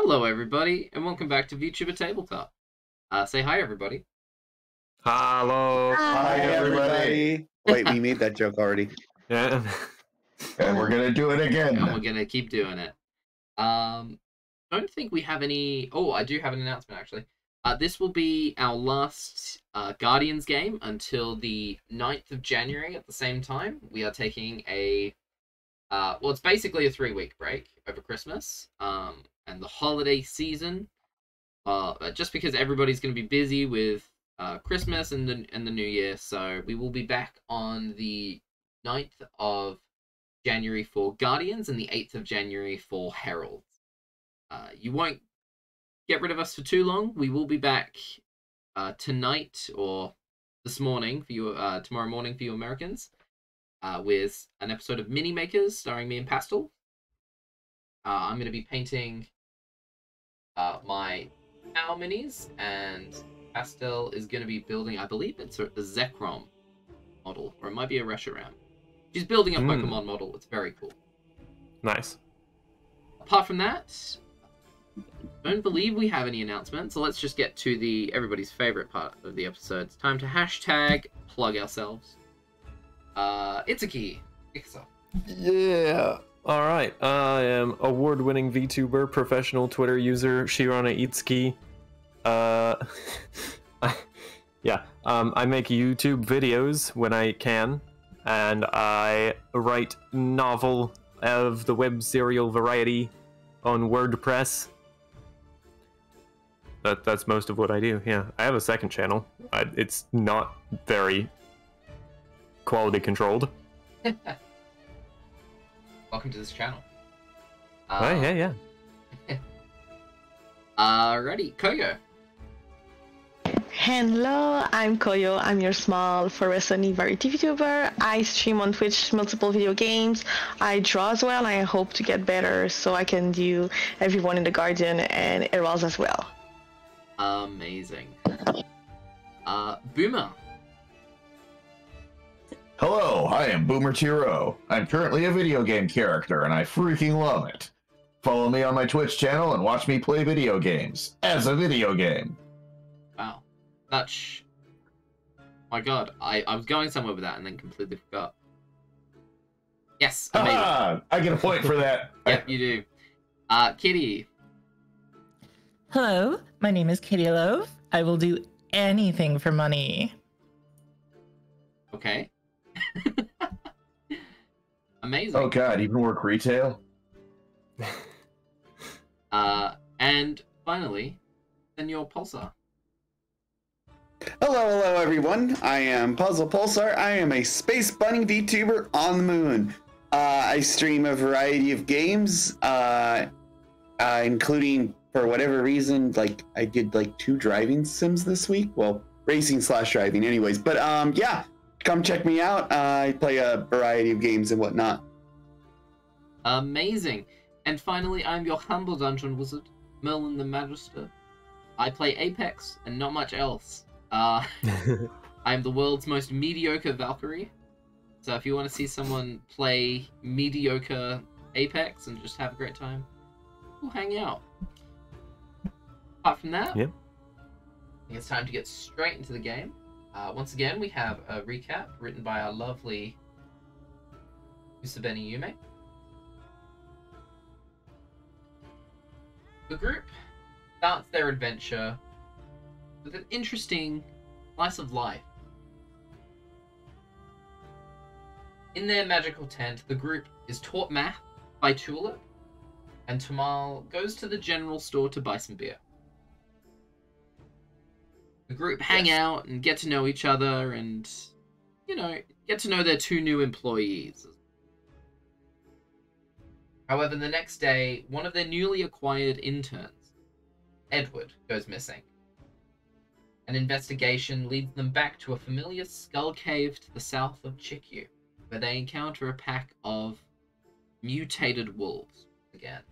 Hello, everybody, and welcome back to VTuber Tabletop. Say hi, everybody. Hello. Hi, everybody. Wait, we made that joke already. Yeah. And we're gonna do it again. And we're gonna keep doing it. Don't think we have any. Oh, I do have an announcement actually. This will be our last Guardians game until the 9th of January. At the same time, we are taking a well, it's basically a 3-week break over Christmas and the holiday season. Just because everybody's going to be busy with Christmas and the New Year, so we will be back on the 9th of January for Guardians and the 8th of January for Heralds. You won't get rid of us for too long. We will be back tonight or this morning for you, tomorrow morning for you Americans, with an episode of Mini Makers starring me and Pastel. I'm going to be painting my Power Minis, and Pastel is going to be building, I believe it's the Zekrom model, or it might be a Reshiram. She's building a Pokemon model. It's very cool. Nice. Apart from that, don't believe we have any announcements, so let's just get to everybody's favorite part of the episode. It's time to hashtag plug ourselves. Itsuki, kick us off. Yeah. All right. I am award-winning VTuber, professional Twitter user Shirana Itsuki. I make YouTube videos when I can, and I write novel of the web serial variety on WordPress. That's most of what I do. Yeah, I have a second channel. It's not very quality controlled. Welcome to this channel. Yeah. Alrighty, Koyo. Hello, I'm Koyo. I'm your small fluorescent variety VTuber. I stream on Twitch multiple video games. I draw as well, and I hope to get better so I can do everyone in the Guardian and Heralds as well. Amazing. Boomer. Hello, I am Boomer Tiro. I'm currently a video game character, and I freaking love it. Follow me on my Twitch channel and watch me play video games as a video game. Wow. Such... My god, I was going somewhere with that and then completely forgot. Yes, amazing. I get a point for that. Yep, you do. Kitty. Hello, my name is Kitty Loaf. I will do anything for money. Okay. Amazing. Oh god, even work retail? And finally, Senor Pulsar. Hello, everyone. I am Puzzle Pulsar. I am a space bunny VTuber on the moon. I stream a variety of games, including, for whatever reason, like I did like 2 driving sims this week. Well, racing/driving, anyways. But yeah, come check me out. I play a variety of games and whatnot. Amazing. And finally, I'm your humble dungeon wizard, Merlin the Magister. I play Apex and not much else. I am the world's most mediocre Valkyrie. So if you want to see someone play mediocre Apex and just have a great time, we'll hang out. Apart from that, Yep. I think it's time to get straight into the game. Once again, we have a recap written by our lovely Usabeni Yume. The group starts their adventure with an interesting slice of life. In their magical tent, the group is taught math by Tulip, and Tamal goes to the general store to buy some beer. The group hang out and get to know each other and, you know, get to know their 2 new employees. However, the next day, one of their newly acquired interns, Edward, goes missing. An investigation leads them back to a familiar skull cave to the south of Chikyu, where they encounter a pack of mutated wolves again.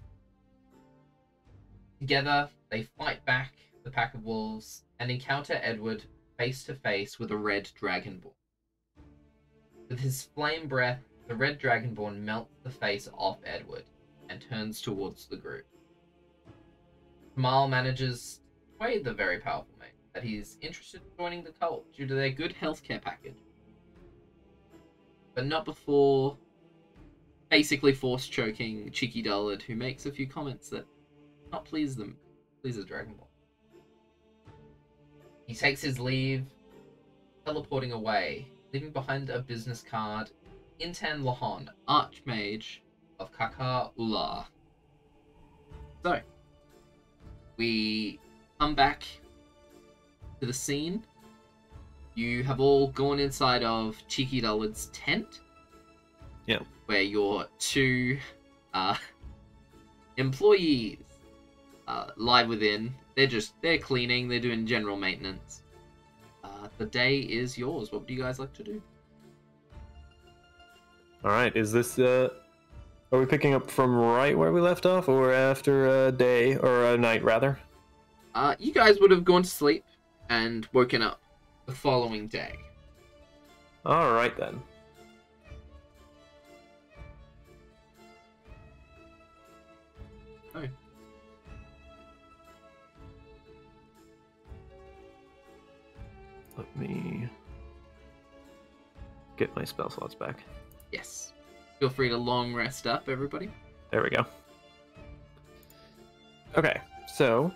Together, they fight back the pack of wolves and encounter Edward face to face with a red dragonborn. With his flame breath, the red dragonborn melts the face off Edward and turns towards the group. Kamal manages to persuade the very powerful mate that he's interested in joining the cult due to their good healthcare package. But not before basically force choking Cheeky Dullard, who makes a few comments that not pleases Dragon Ball. He takes his leave, teleporting away, leaving behind a business card. Intan Lahon, Archmage of Kaka Ula. So, we come back to the scene. You have all gone inside of Cheeky Dullard's tent. Yeah. Where your two employees lie within. They're cleaning, they're doing general maintenance. The day is yours. What would you guys like to do? Alright, is this, are we picking up from right where we left off, or after a day, or a night, rather? You guys would have gone to sleep and woken up the following day. Alright then. Oh. Let me get my spell slots back. Yes. Feel free to long rest up, everybody. There we go. Okay, so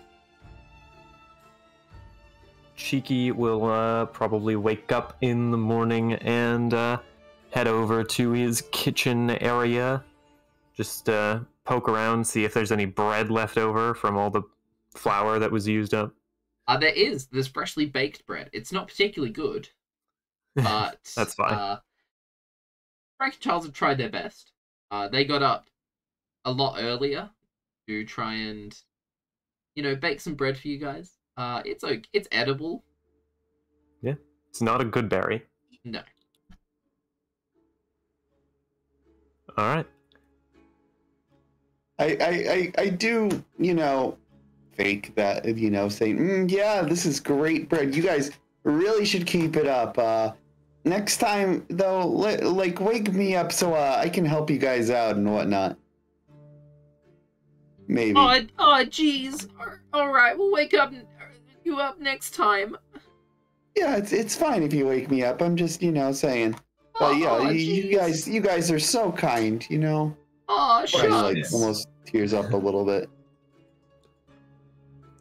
Cheeky will probably wake up in the morning and head over to his kitchen area. Just poke around, see if there's any bread left over from all the flour that was used up. There's freshly baked bread. It's not particularly good, but that's fine. Frank and Charles have tried their best. They got up a lot earlier to try and, bake some bread for you guys. It's edible. Yeah, it's not a good berry. No. All right. I do, fake that, saying, yeah, this is great bread. You guys really should keep it up. Next time, though, wake me up so I can help you guys out and whatnot. Maybe. Oh, jeez. All right, we'll wake you up next time. Yeah, it's fine if you wake me up. I'm just, saying. But yeah, you guys are so kind, Oh, shucks. Almost tears up a little bit.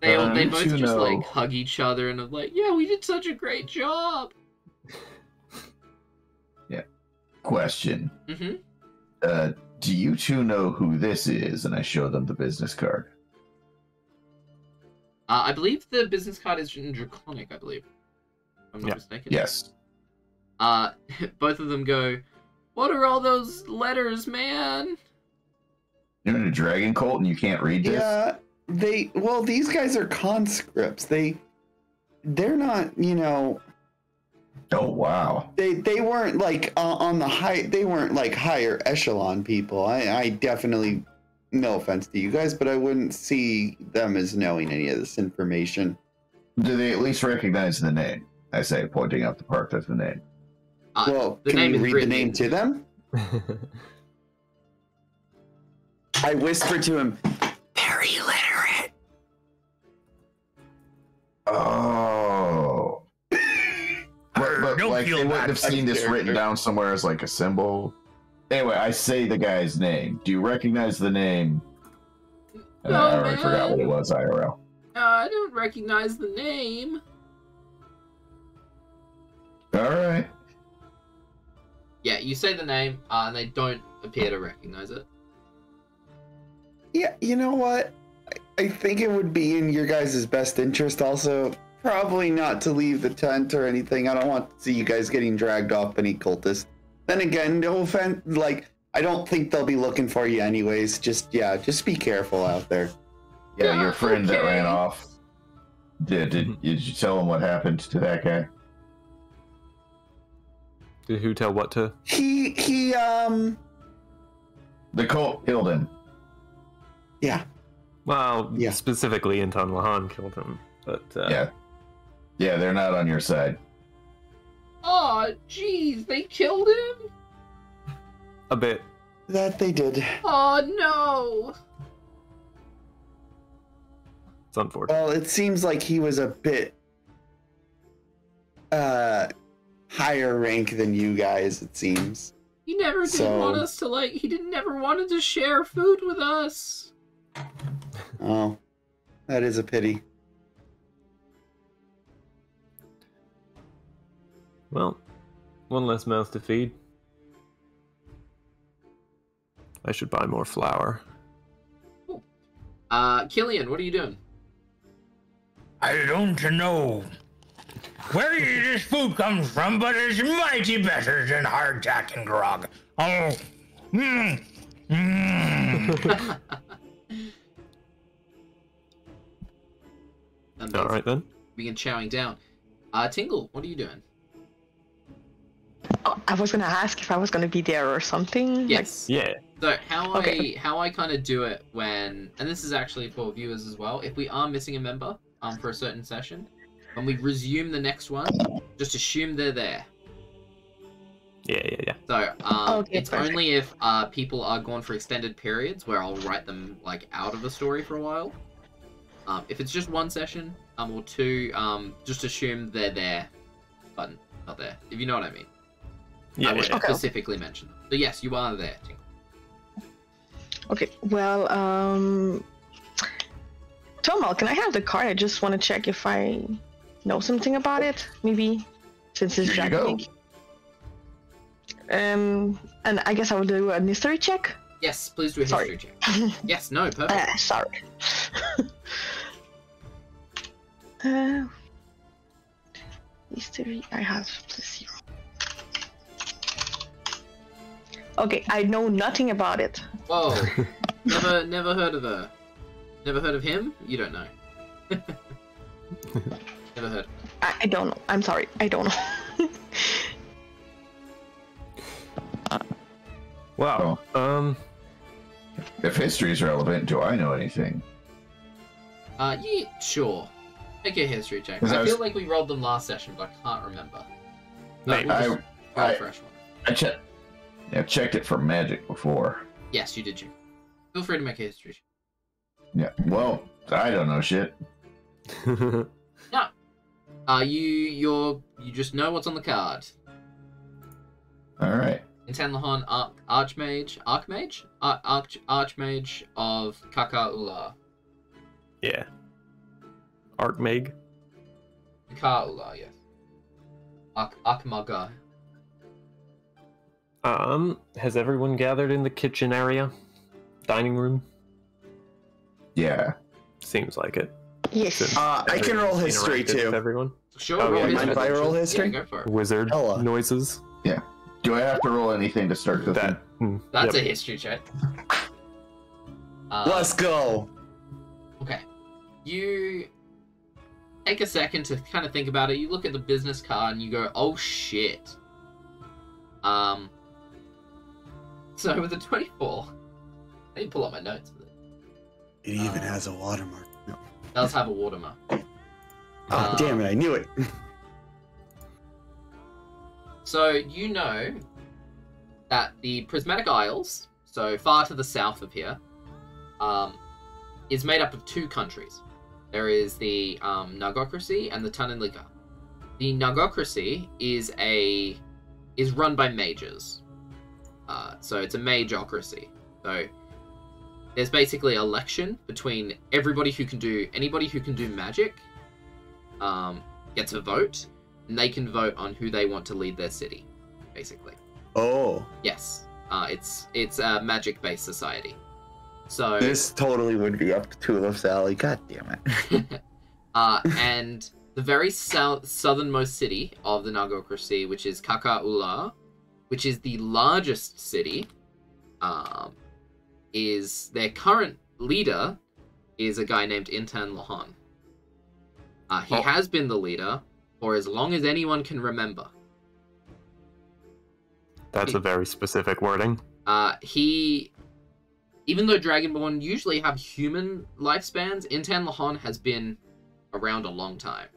They both just hug each other and are like, yeah, we did such a great job. Yeah. Question. Mm-hmm. Do you two know who this is? And I show them the business card. I believe the business card is in Draconic, I believe. If I'm not mistaken. Yes. Both of them go, what are all those letters, man? You're in a dragon cult and you can't read this? Yeah, these guys are conscripts. They're not, Oh, wow. They weren't on the they weren't higher echelon people. I definitely, no offense to you guys, but I wouldn't see them as knowing any of this information. Do they at least recognize the name? I say, pointing out the part that's the name. Well, can we read the name to them? I whisper to him, very literate. Oh. But they wouldn't have seen this written down somewhere as a symbol. Anyway, I say the guy's name. Do you recognize the name? I already forgot what it was, IRL. I don't recognize the name. Alright. Yeah, you say the name, and they don't appear to recognize it. Yeah, you know what? I think it would be in your guys' best interest also probably not to leave the tent or anything. I don't want to see you guys getting dragged off any cultists. Then again, no offense, I don't think they'll be looking for you anyways. Just be careful out there. Yeah, your friend that ran off. Did you tell him what happened to that guy? Did who tell what to? He The cult killed him. Yeah. Well, specifically Intan Lahan killed him, but Yeah, they're not on your side. Oh, jeez, they killed him? a bit. That they did. Oh, no. It's unfortunate. Well, it seems like he was a bit higher rank than you guys, it seems. He never did want us to, like, he didn't never wanted to share food with us. Oh, that is a pity. Well, one less mouth to feed. I should buy more flour. Cool. Killian, what are you doing? I don't know where this food comes from, but it's mighty better than hardtack and grog. Oh, All right then. Begin chowing down. Tingle, what are you doing? Oh, I was gonna ask if I was gonna be there or something. Yes. Yeah. So how I kind of do it when, and this is actually for viewers as well, if we are missing a member for a certain session, when we resume the next one, just assume they're there. Yeah. So Okay, it's perfect. only if people are gone for extended periods where I'll write them like out of the story for a while. If it's just one session or two, just assume they're there, but not there. If you know what I mean. Yeah. I would Yeah. specifically mention them. So yes, you are there, Tingle. Okay, well, Tomal, can I have the card? I just want to check if I know something about it, maybe, since it's Here you go. Dragon. And I guess I will do a history check. Yes, please do a Sorry. history check. Yes, no, perfect. Sorry. History, I have +0. Okay, I know nothing about it. Whoa, never heard of her. Never heard of him? You don't know. Never heard. I don't know. I'm sorry. I don't know. Wow. If history is relevant, do I know anything? Yeah, sure. Make a history check. 'Cause I I was- feel like we rolled them last session, but I can't remember. Maybe. We'll just roll I- a fresh one. I've checked it for magic before. Yes, you did. You. Feel free to make a history check. Yeah. Well, I don't know shit. You just know what's on the card. All right. Intanlahan Archmage of Kakaula. Yeah. Archmage. Kakaula, yes. Akmaga. Has everyone gathered in the kitchen area? Dining room? Yeah. Seems like it. Yes. I can roll history Interacted with too. Everyone? Sure, Oh, roll yeah, history. mind if I roll Yeah, history? go for it. Wizard Ella. noises. Do I have to roll anything to start the thing? That. That's yep. a history check. Let's go. Okay. You take a second to kind of think about it. You look at the business card and you go, "Oh shit." So with a 24, I need to pull up my notes with it. It even has a watermark. No. It does have a watermark. Oh, damn it! I knew it. So you know that the Prismatic Isles, so far to the south of here, is made up of two countries. There is the Nagocracy and the Tunanliga. The Nagocracy is run by mages. So it's a mageocracy. So there's basically election between anybody who can do magic gets a vote, and they can vote on who they want to lead their city, basically. Oh, Yes. It's a magic-based society. So this totally would be up to Tulip's alley. God damn it. and the very southernmost city of the Nagocracy, which is Kakaula, which is the largest city, is their current leader is a guy named Intern Lahan. He has been the leader for as long as anyone can remember. That's a very specific wording. Even though Dragonborn usually have human lifespans, Intan Lahan has been around a long time.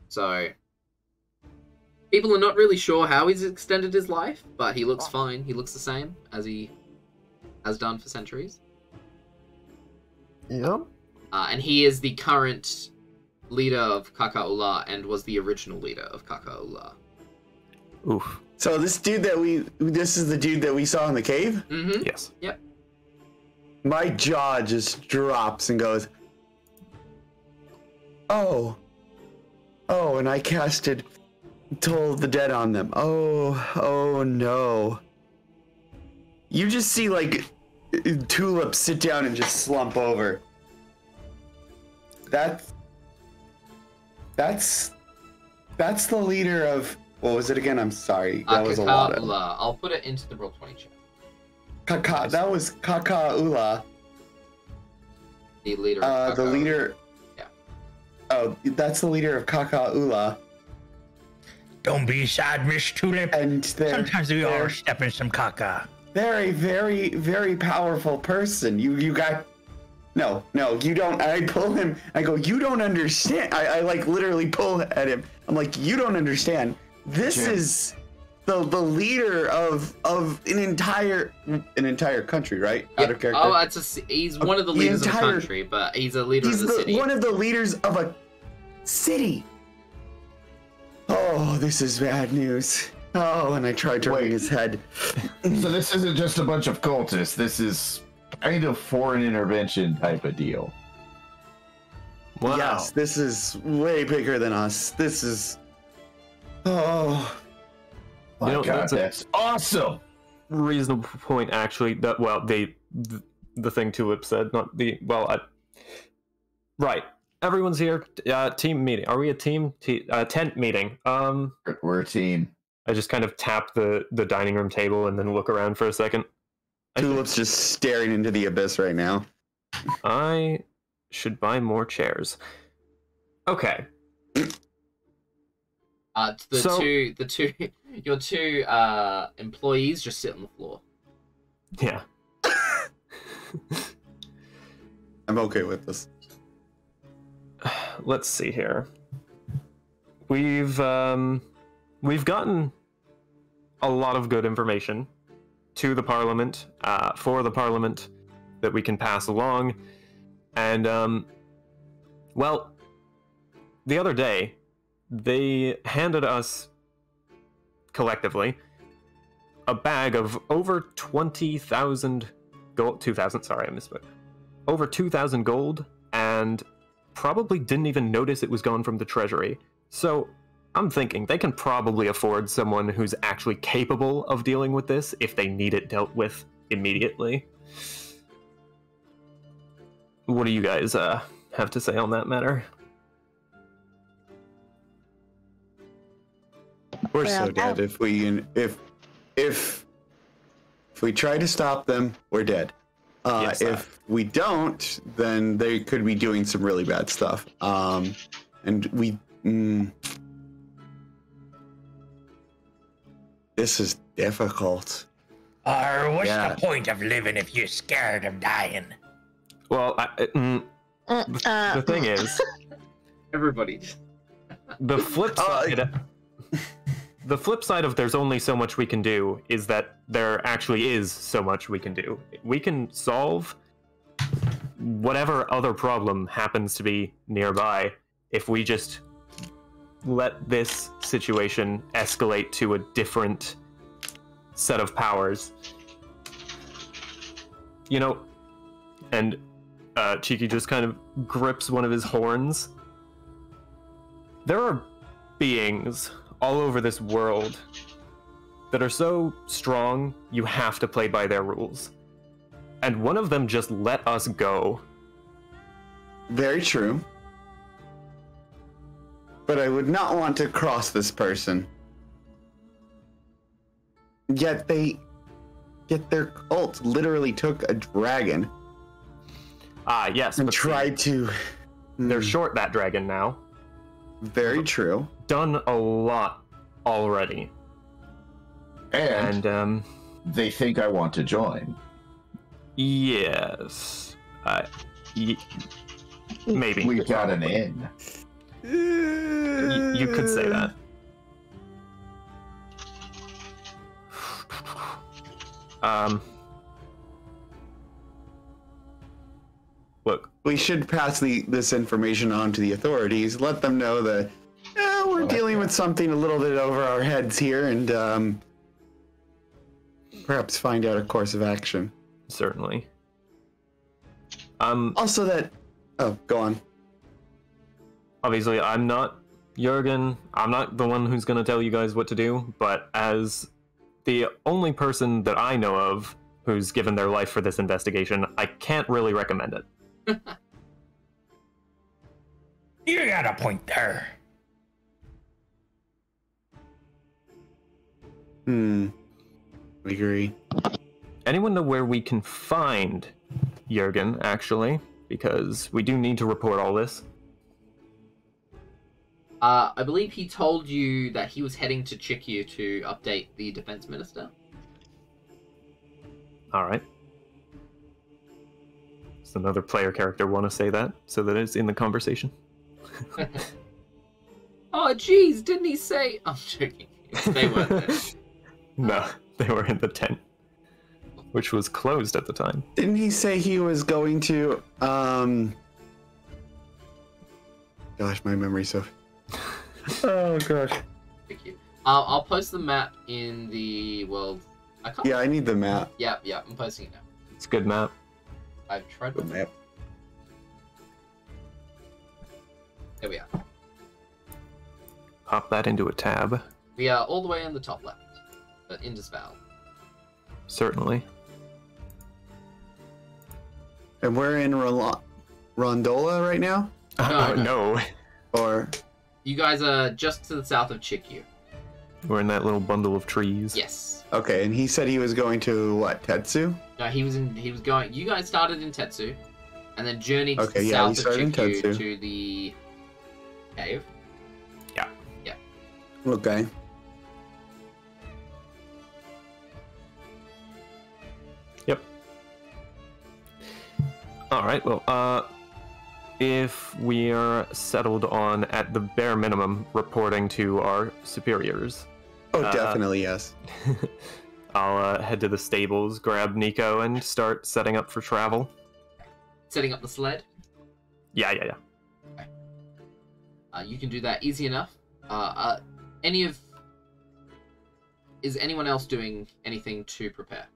So, people are not really sure how he's extended his life, but he looks fine. He looks the same as he has done for centuries. Yep. And he is the current leader of Kakaula and was the original leader of Kakaula. Oof. So this is the dude that we saw in the cave? Mm-hmm. Yes. Yep. My jaw just drops and goes, oh, and I casted Toll of the Dead on them. Oh no. You just see like Tulip sit down and just slump over. That's the leader of, what was it again? I'm sorry. That was a lot of... I'll put it into the Roll20 chat. That was Kakaula. The leader of the leader... Yeah. Oh, that's the leader of Kakaula. Don't be sad, Miss Tulip. And sometimes we all step in some caca. They're a very, very powerful person. You got... No, you don't. I pull him. I go, you don't understand. I like literally pull at him. I'm like, you don't understand. This is the leader of an entire country, right? Yeah. Out of character. Oh, he's one of the leaders of the country, but he's a leader of the city. One of the leaders of a city. Oh, this is bad news. Oh, and I tried turning his head. So this isn't just a bunch of cultists. This is kind of foreign intervention type of deal. Wow. Yes, this is way bigger than us. This is... Oh. My God, that's awesome! Reasonable point, actually. That, well, the thing Tulip said, not the... Well, right. Everyone's here. Team meeting. Are we a team? Tent meeting. We're a team. I just kind of tap the dining room table and then look around for a second. Tulip's just staring into the abyss right now. I should buy more chairs. Okay. Your two employees just sit on the floor. Yeah. I'm okay with this. Let's see here. We've gotten a lot of good information to the Parliament, for the Parliament, that we can pass along. And, well, the other day, they handed us, collectively, a bag of over 20,000 gold, 2,000, sorry, I misspoke. Over 2,000 gold, and probably didn't even notice it was gone from the treasury. So, I'm thinking they can probably afford someone who's actually capable of dealing with this if they need it dealt with immediately. What do you guys have to say on that matter? We're so dead. If we try to stop them, we're dead. Yes, if we don't, then they could be doing some really bad stuff. And we... This is difficult. Or what's the point of living if you're scared of dying? Well, the thing is... Everybody. The flip side... The flip side of there's only so much we can do is that there actually is so much we can do. We can solve whatever other problem happens to be nearby if we just let this situation escalate to a different set of powers. You know, and Chikyu just kind of grips one of his horns. There are beings all over this world that are so strong, you have to play by their rules. And one of them just let us go. Very true. But I would not want to cross this person. Yet their cult literally took a dragon. Yes. And tried to... They're short that dragon now. Very true. Done a lot already. And they think I want to join. Yes. Maybe. We got an in. You could say that. Look, we should pass this information on to the authorities. Let them know that we're dealing with something a little bit over our heads here, and perhaps find out a course of action. Certainly. Also that... Oh, go on. Obviously, I'm not Jurgen. I'm not the one who's going to tell you guys what to do, but as the only person that I know of who's given their life for this investigation, I can't really recommend it. You got a point there. We agree. Anyone know where we can find Jurgen, actually? Because we do need to report all this. I believe he told you that he was heading to Chikyu to update the defense minister. Alright. Does another player character want to say that, so that it's in the conversation? Oh, jeez, didn't he say... I'm joking. They weren't there. No, they were in the tent, which was closed at the time. Didn't he say he was going to, Gosh, my memory's so... Oh, gosh. Thank you. I'll post the map in the world. I can't... Yeah, I need the map. Yeah, I'm posting it now. It's a good map. I've tried The map. There we are. Pop that into a tab. We are all the way in the top left, but in Disval. Certainly. And we're in Rondola right now? No. Or... You guys are just to the south of Chikyu. We're in that little bundle of trees. Yes. Okay, and he said he was going to, what, Tetsu? No, he was going... You guys started in Tetsu, and then journeyed to the we south of started in Chikyu Tetsu. to the cave. Yeah. Okay. Yep. Alright, well, if we are settled on, at the bare minimum, reporting to our superiors. Oh, definitely, yes. I'll head to the stables, grab Nico, and start setting up for travel. Setting up the sled. Yeah. Okay. You can do that easy enough. Is anyone else doing anything to prepare?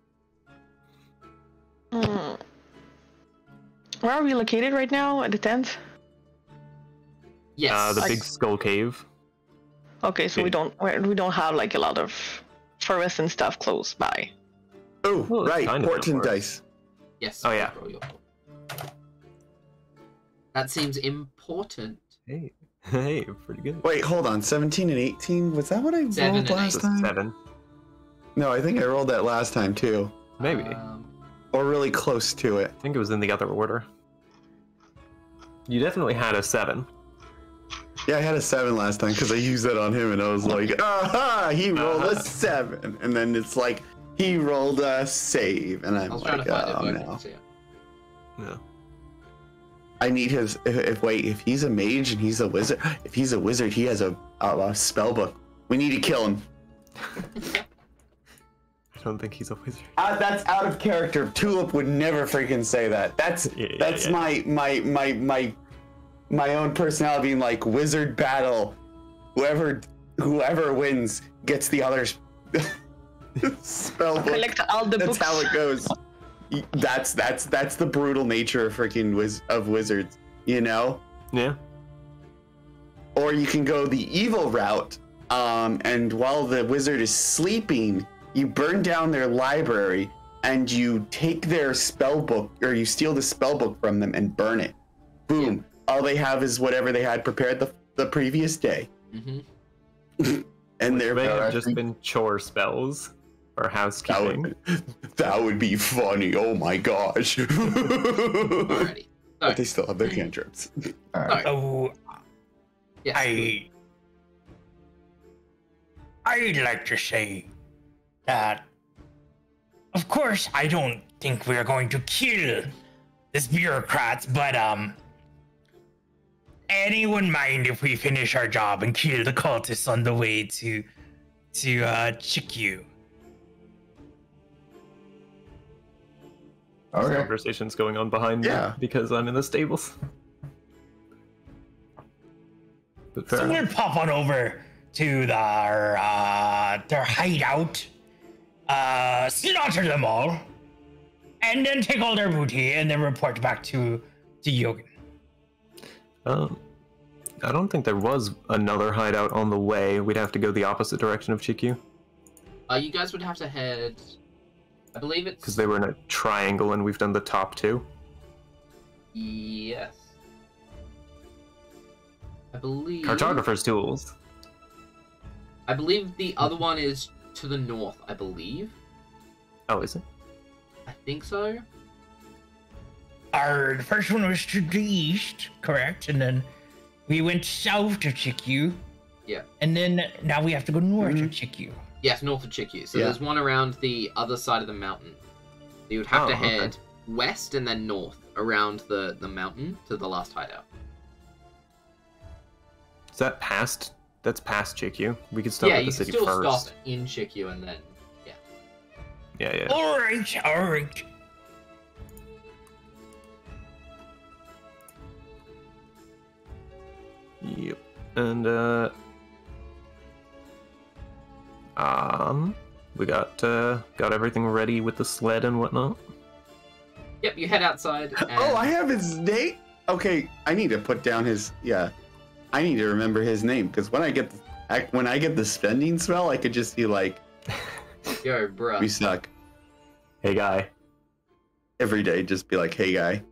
Where are we located right now? At the tent? Yes. The big skull cave. Okay, so we don't have like a lot of forest and stuff close by. Oh, Well, it's right, kind of Portent important. Dice. Yes. Oh, yeah. roll your call. That seems important. Hey, pretty good. Wait, hold on, 17 and 18? Was that what I 7 rolled and last 8. time? 7, No, I think I rolled that last time too. maybe. Or really close to it. I think it was in the other order. You definitely had a 7. Yeah, I had a 7 last time because I used that on him and I was like, aha, he rolled a 7. And then it's like, he rolled a save. And I I'm was trying like, to find oh it. no. No. I need his, if he's a mage and he's a wizard, if he's a wizard, he has a spell book. We need to kill him. I don't think he's a wizard. That's out of character. Tulip would never freaking say that. That's my own personality being like, wizard battle. Whoever wins gets the other's spell book. Collect all the That's books. how it goes. That's the brutal nature of freaking wizards, you know? Yeah. Or you can go the evil route, and while the wizard is sleeping, you burn down their library and you take their spell book, or you steal the spell book from them and burn it. Boom. All they have is whatever they had prepared the previous day. Mm-hmm. And Which they're may have just been chore spells or housekeeping. that would be funny. Oh my gosh. Alrighty. But they still have their cantrips. All right. So Yes. I'd like to say that, of course, I don't think we're going to kill this bureaucrats, but anyone mind if we finish our job and kill the cultists on the way to Chikyu? Okay. Conversations going on behind me because I'm in the stables. But fair So enough. we'll pop on over to their hideout, slaughter them all, and then take all their booty, and then report back to Yogan. I don't think there was another hideout on the way. We'd have to go the opposite direction of Chikyu. You guys would have to head. I believe it's Because they were in a triangle and we've done the top two. Yes. I believe. Cartographer's tools. I believe the other one is to the north. I believe. Oh, is it? I think so. The first one was to the east, correct? And then we went south to Chikyu. Yeah. And then now we have to go north to Chikyu. Yes, north of Chikyu. So there's one around the other side of the mountain. So you would have to head west and then north around the mountain to the last hideout. Is that past? That's past Chikyu. We could stop at the city you can still first. stop in Chikyu and then, Yeah. All right. Yep. And we got everything ready with the sled and whatnot. Yep, you head outside. And... Oh, I have his name. Okay, I need to put down his. Yeah, I need to remember his name because when I get the spending smell, I could just be like, "Yo, bruh, we suck." Hey, guy. Every day, just be like, "Hey, guy."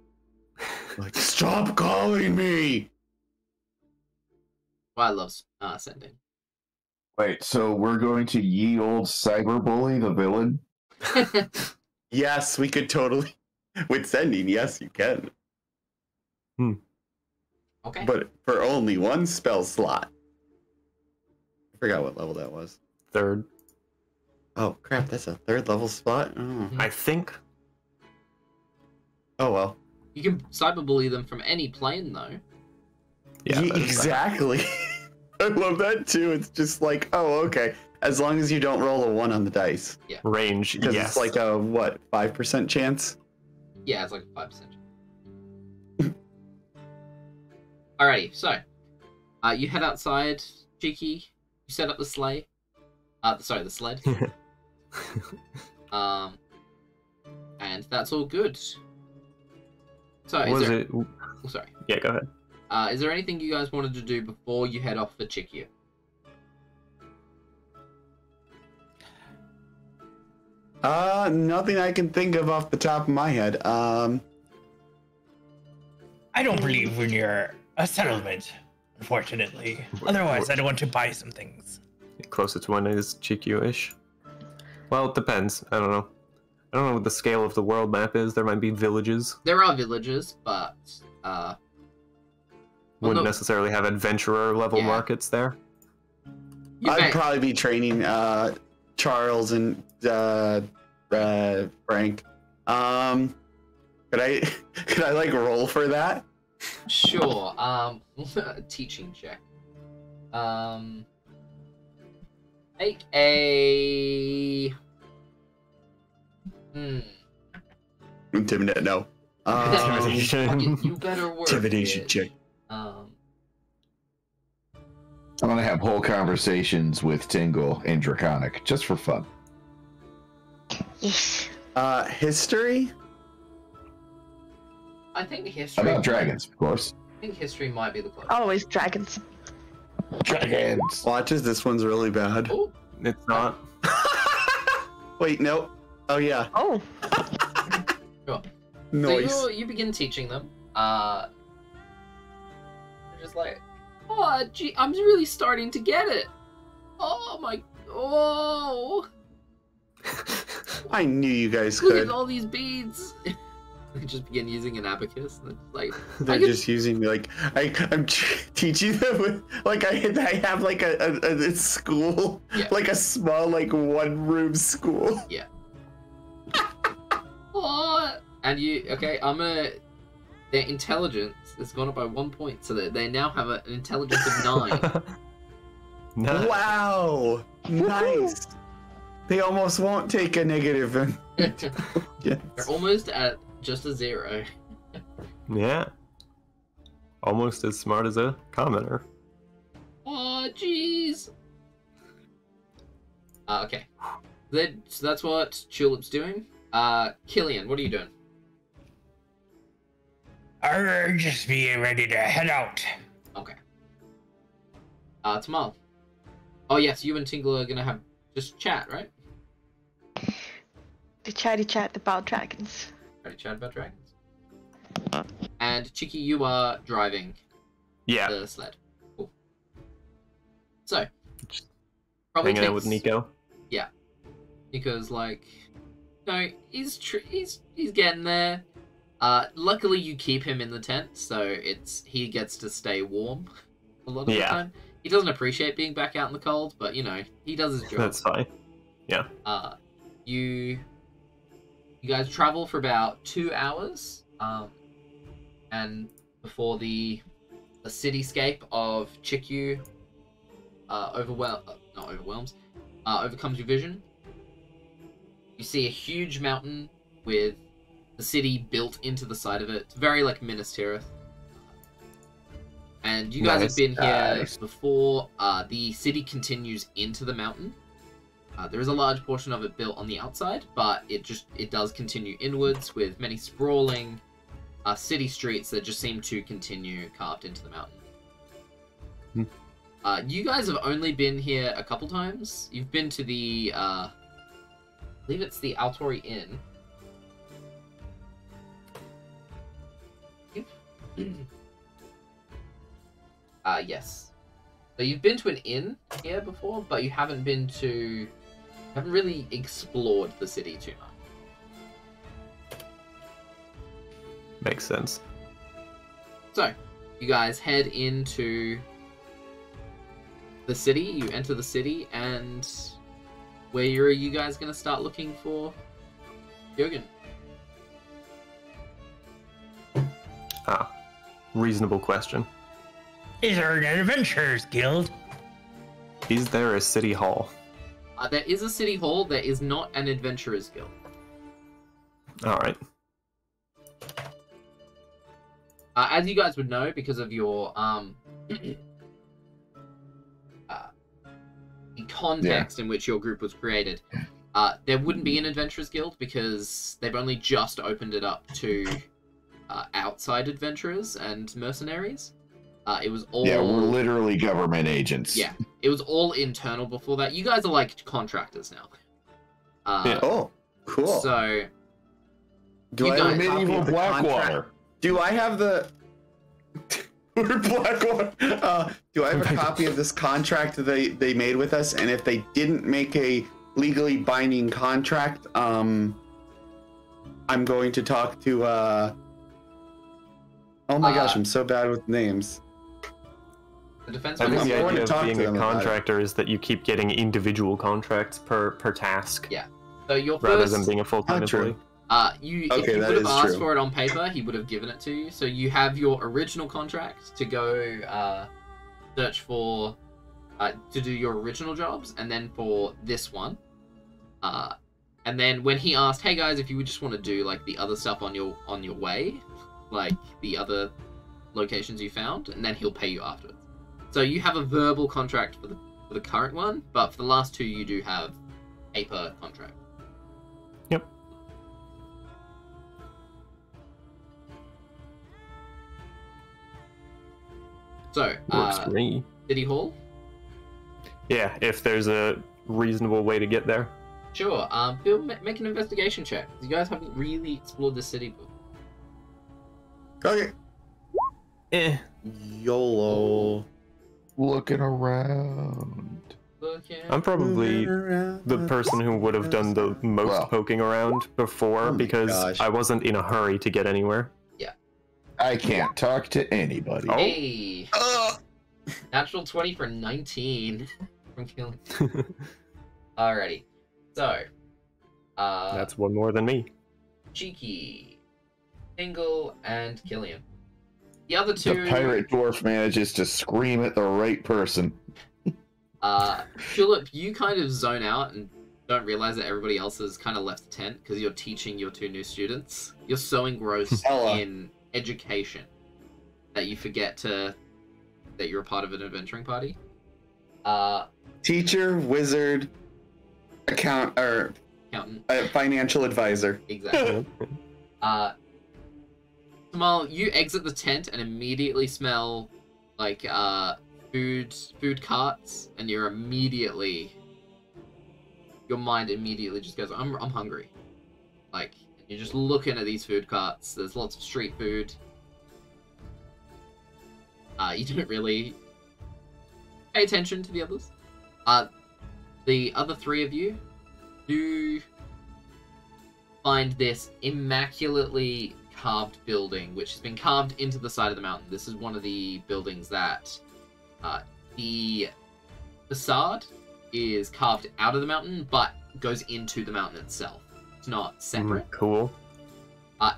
Like, stop calling me. Well, I love sending. Wait, so we're going to ye old cyberbully the villain? Yes, we could totally. With sending, yes, you can. Okay. But for only one spell slot. I forgot what level that was. 3rd. Oh, crap, that's a 3rd level spot? Oh, I think. oh well. You can cyberbully them from any plane, though. Yeah, that is exactly. I love that too. It's just like, oh, okay. As long as you don't roll a 1 on the dice. Yeah. Range, Because yes. it's like a, what, 5% chance? Yeah, it's like a 5%. Alrighty, so you head outside, Cheeky. You set up the sleigh. The sled. And that's all good. So Oh, sorry. Yeah, go ahead. Is there anything you guys wanted to do before you head off for Chikyu? Nothing I can think of off the top of my head. I don't believe we're near a settlement, unfortunately. Otherwise, I'd want to buy some things. Closer to one is Chikyu-ish. Well, it depends. I don't know. I don't know what the scale of the world map is. There might be villages. There are villages, but Wouldn't necessarily have adventurer level markets there. I'd probably be training Charles and Frank. Could I like roll for that? Sure. Teaching check. Make a. Intimidate? No. Intimidation. You better work. Intimidation check. I'm gonna have whole conversations with Tingle and Draconic just for fun. Yes. History? I think history. About dragons, of course. I think history might be the closest. Always dragons. Dragons. Watches, this one's really bad. Oh. It's not. Wait, no. Oh, yeah. Oh. Sure. Noise. So you begin teaching them. They're just like, oh, gee, I'm really starting to get it. Oh my, oh. I knew you guys Look could. at all these beads. They just begin using an abacus. And it's like They're just using like I'm teaching them with, like I have like a school, like a small like 1-room school. Yeah. Oh, and I'm gonna. Their intelligence has gone up by 1 point, so that they now have an intelligence of 9. Nice. Wow, nice. They almost won't take a negative. Yes. They're almost at just a 0. Yeah. Almost as smart as a commenter. Oh, jeez. Okay. So that's what Tulip's doing. Killian, what are you doing? I'm just being ready to head out. Okay. Tamal. Oh, yes, you and Tingle are gonna have just chat, right? The chatty chat about dragons. Ready to chat about dragons. And Chiki, you are driving Yeah. the sled. Cool. So, probably Hanging out takes- with Nico. Yeah. Nico's like, no, he's getting there. Luckily you keep him in the tent, so he gets to stay warm a lot of the time. He doesn't appreciate being back out in the cold, but you know, he does his job. That's fine. Yeah. You guys travel for about 2 hours, and before the cityscape of Chikyu overcomes your vision. You see a huge mountain with the city built into the side of it. It's very like Minas Tirith. And you guys have been here before. The city continues into the mountain. There is a large portion of it built on the outside, but it does continue inwards with many sprawling city streets that just seem to continue carved into the mountain. You guys have only been here a couple times. You've been to the, I believe it's the Altori Inn. Yes. So you've been to an inn here before, but you haven't really explored the city too much. Makes sense. So, you guys head into the city, you enter the city, and where are you guys going to start looking for Jürgen? Reasonable question. Is there an adventurers guild? Is there a city hall? There is a city hall, there is not an adventurers guild. Alright. As you guys would know, because of your the context in which your group was created, there wouldn't be an adventurers guild because they've only just opened it up to outside adventurers and mercenaries. It was all... Yeah, we're literally government agents. Yeah, it was all internal before that. You guys are like contractors now. Oh, cool. So, do you I guys- have a copy Medieval of the Blackwater. contract? Do I have the... We're Blackwater. Do I have a copy of this contract that they made with us? And if they didn't make a legally binding contract, I'm going to talk to... Oh my gosh, I'm so bad with names. the defense I think I'm the going to idea of talk to being them a about it. contractor is that you keep getting individual contracts per task, Yeah. So your rather first... than being a full-time Not true. employee. If Okay, you that would have is asked true. for it on paper, he would have given it to you. So you have your original contract to go search for, to do your original jobs, and then for this one. And then when he asked, hey guys, if you would just want to do like the other stuff on your way, like the other locations you found, and then he'll pay you afterwards. So you have a verbal contract for the current one, but for the last two you do have paper contract. Yep. So, Works for me. City Hall? Yeah, if there's a reasonable way to get there. Sure. Bill, make an investigation check. You guys haven't really explored the city before. Okay. YOLO. Looking around. I'm probably the person who would have done the most Well. poking around before Oh my because gosh. I wasn't in a hurry to get anywhere. I can't talk to anybody. Oh. Hey! Natural 20 for 19 from killing. Alrighty. So, That's one more than me. Cheeky, Tingle, and Killian. The other two... The pirate dwarf manages to scream at the right person. Tulip, you kind of zone out and don't realize that everybody else has kind of left the tent because you're teaching your 2 new students. You're so engrossed in education that you forget that you're a part of an adventuring party. Teacher, wizard, accountant, financial advisor. Exactly. Tamal, you exit the tent and immediately smell like food carts, and your mind immediately just goes, I'm hungry. Like, you're just looking at these food carts. There's lots of street food. You don't really pay attention to the others. The other 3 of you do find this immaculately carved building, which has been carved into the side of the mountain. This is one of the buildings that the facade is carved out of the mountain, but goes into the mountain itself. It's not separate. Cool.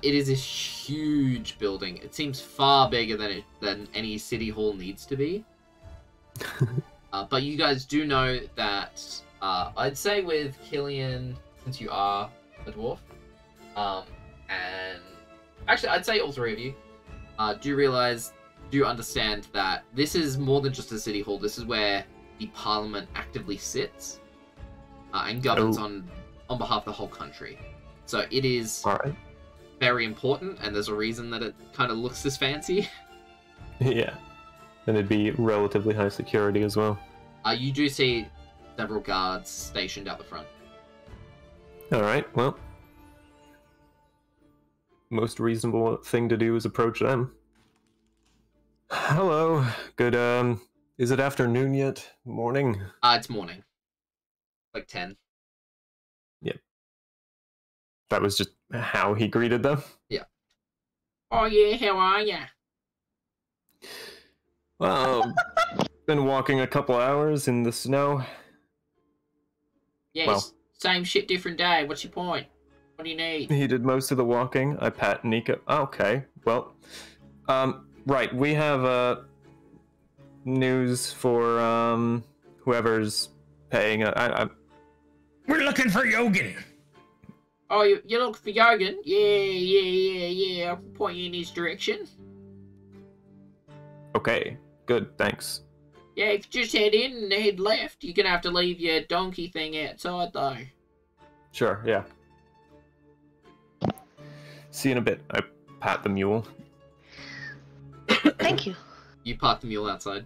It is a huge building. It seems far bigger than any city hall needs to be. But you guys do know that, I'd say with Killian, since you are a dwarf, and actually I'd say all 3 of you, do understand that this is more than just a city hall. This is where the parliament actively sits and governs on behalf of the whole country. So it is very important, and there's a reason that it kind of looks this fancy. Yeah. And it'd be relatively high security as well. You do see several guards stationed out the front. Alright, well. Most reasonable thing to do is approach them. Hello. Good, is it afternoon yet? Morning? It's morning. Like 10. Yep. That was just how he greeted them? Yeah. Oh yeah, how are ya? Well, been walking a couple hours in the snow. Yes, well, same shit, different day. What's your point? What do you need? He did most of the walking. I pat Nika. Okay, well, right. We have news for whoever's paying. We're looking for Yogan. Oh, you look for Yogan? Yeah. I'll point you in his direction. Okay, good. Thanks. Yeah, if you just head in and head left, you're gonna have to leave your donkey thing outside, though. Sure, yeah. See you in a bit. I pat the mule. Thank you. You park the mule outside.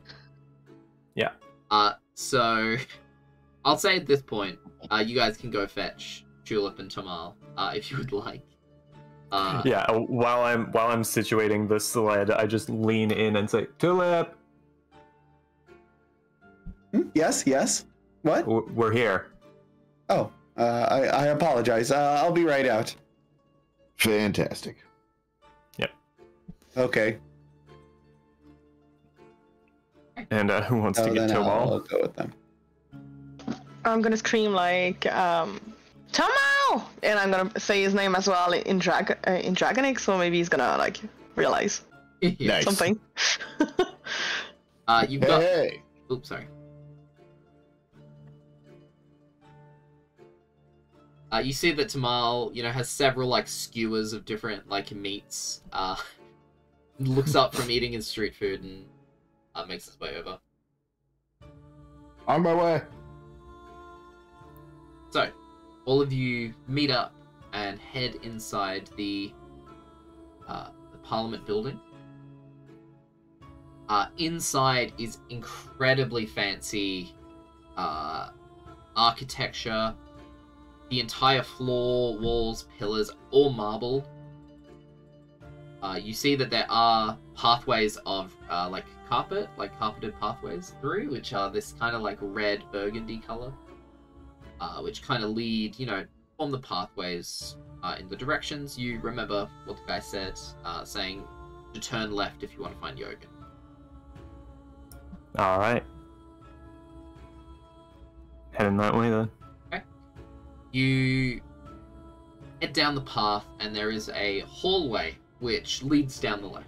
Yeah. So I'll say at this point, you guys can go fetch Tulip and Tamal, if you would like. Yeah, while I'm situating the sled, I just lean in and say, Tulip! Yes? What? We're here. Oh, I apologize. I'll be right out. Fantastic. Yep. Okay. And who wants to get Tamal? I'll go with them. I'm gonna scream like, Tamal! And I'm gonna say his name as well in Dragonic, so maybe he's gonna like realize Nice. something. You've got. Hey. Oops, sorry. You see that Tamal, has several like skewers of different like meats. Looks up from eating his street food and makes his way over. On my way. So, all of you meet up and head inside the Parliament building. Inside is incredibly fancy architecture. The entire floor, walls, pillars, all marble. You see that there are pathways of carpeted pathways through, which are this kind of like red burgundy color. Which kind of lead, on the pathways in the directions. You remember what the guy said, saying to turn left if you want to find Yogan. Alright. Heading that way then. Okay. You head down the path and there is a hallway which leads down the left.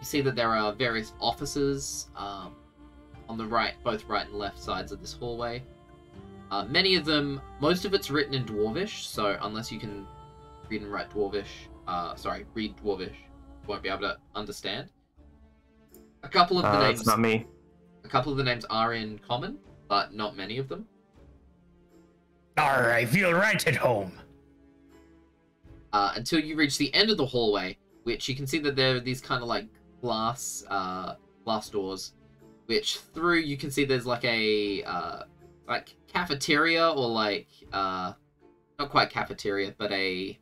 You see that there are various offices on the right, both right and left sides of this hallway. Many of them, most of it's written in Dwarvish, so unless you can read and write Dwarvish, read Dwarvish, you won't be able to understand. A couple of the names... That's not me. A couple of the names are in common, but not many of them. I feel right at home. Until you reach the end of the hallway, which you can see that there are these kind of like glass doors, which through you can see there's like a like cafeteria or like not quite cafeteria, but a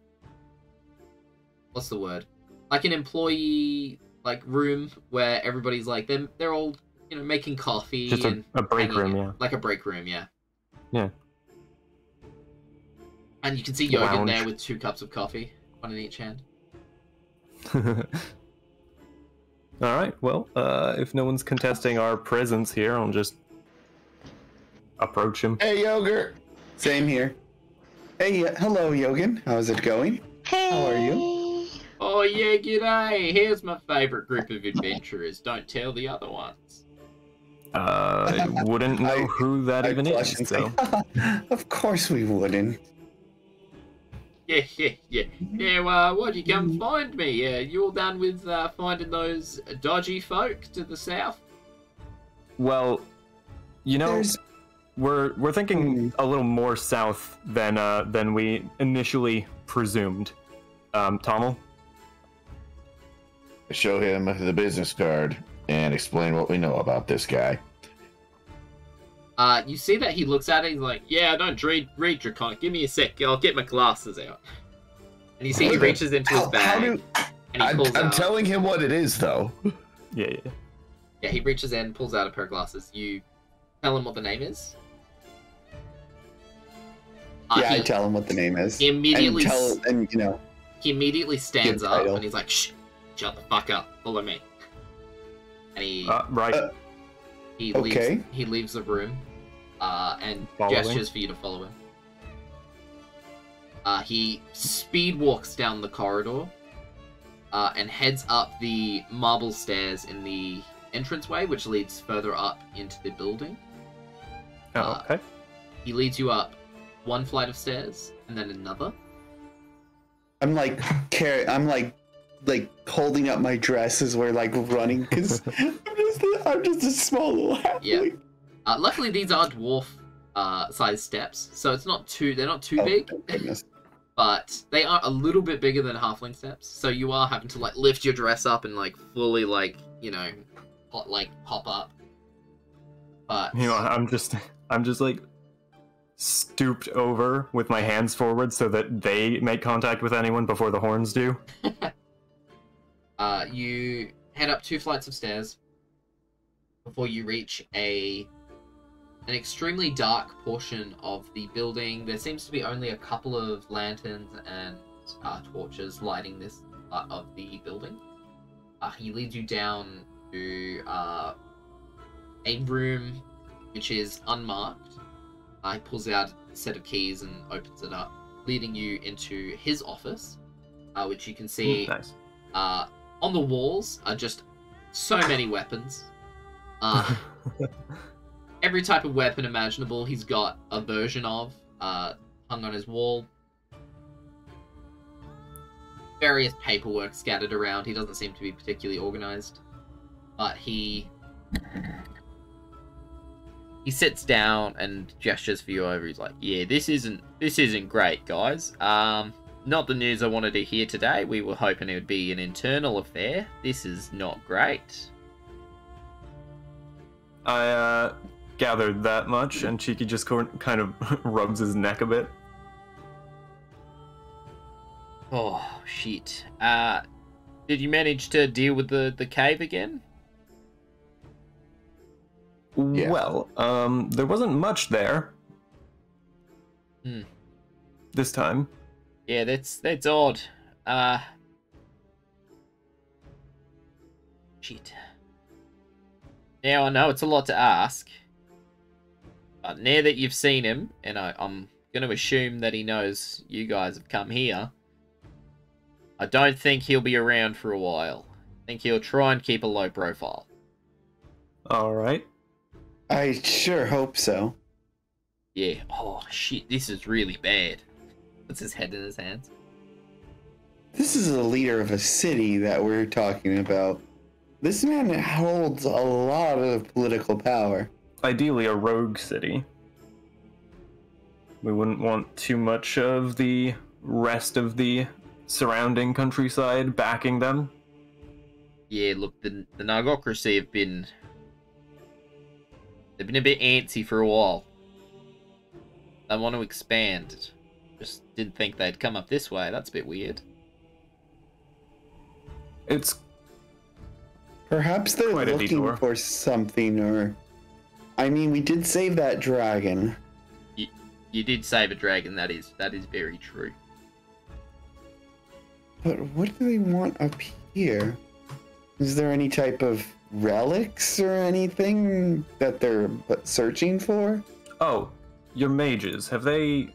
what's the word? Like an employee like room where everybody's like they're all making coffee. Just a break room, yeah. Like a break room, yeah. Yeah. And you can see Yogan Lounge. there with 2 cups of coffee, one in each hand. Alright, well, if no one's contesting our presence here, I'll just approach him. Hey, Yogurt. Same here. Hey, hello, Yogan. How's it going? Hey. How are you? Oh yeah, g'day. Here's my favourite group of adventurers. Don't tell the other ones. I wouldn't know who that even blush is, and say, so... Of course we wouldn't. Yeah. Now, why'd you come find me? You all done with finding those dodgy folk to the south? Well, There's... we're thinking a little more south than we initially presumed. Tommel? Show him the business card and explain what we know about this guy. You see that he looks at it, he's like, yeah, I don't read Draconic. Give me a sec, I'll get my glasses out. And you see he reaches into his bag, and he pulls I'm out... telling him what it is, though. Yeah. Yeah, he reaches in and pulls out a pair of glasses. You tell him what the name is? I tell him what the name is. He immediately... He immediately stands give up, title. and he's like, shh, shut the fuck up, follow me. And he... Right. He okay. leaves the room, and Following. gestures for you to follow him. He speed walks down the corridor, and heads up the marble stairs in the entranceway, which leads further up into the building. Okay. He leads you up one flight of stairs, and then another. I'm like holding up my dress as we're like running because I'm just a small little halfling. Yeah. Luckily, these are dwarf size steps, so they're not too big, Thank goodness. but they are a little bit bigger than halfling steps. So you are having to like lift your dress up and like fully pop up. But I'm just like stooped over with my hands forward so that they make contact with anyone before the horns do. You head up 2 flights of stairs before you reach an extremely dark portion of the building. There seems to be only a couple of lanterns and torches lighting this part of the building. He leads you down to a room which is unmarked. He pulls out a set of keys and opens it up, leading you into his office, which you can see. Nice. On the walls are just so many weapons. Every type of weapon imaginable he's got a version of hung on his wall. Various paperwork scattered around. He doesn't seem to be particularly organized. But he sits down and gestures for you over. He's like, yeah, this isn't great, guys. Not the news I wanted to hear today. We were hoping it would be an internal affair. This is not great. I gathered that much, and Cheeky just kind of rubs his neck a bit. Oh, shit. Did you manage to deal with the cave again? Yeah. Well, there wasn't much there. This time. Yeah, that's odd. Shit. Now I know it's a lot to ask, but now that you've seen him, and I'm going to assume that he knows you guys have come here, I don't think he'll be around for a while. I think he'll try and keep a low profile. All right. I sure hope so. Yeah. Oh shit, this is really bad. Puts his head in his hands. This is a leader of a city that we're talking about. This man holds a lot of political power. Ideally, a rogue city. We wouldn't want too much of the rest of the surrounding countryside backing them. Yeah, look, the Nargocracy have been... They've been a bit antsy for a while. They want to expand. Just didn't think they'd come up this way. That's a bit weird. It's Perhaps they're quite a looking detour. for something, or... I mean, we did save that dragon. You did save a dragon, that is very true. But what do they want up here? Is there any type of relics or anything that they're searching for? Oh, your mages. Have they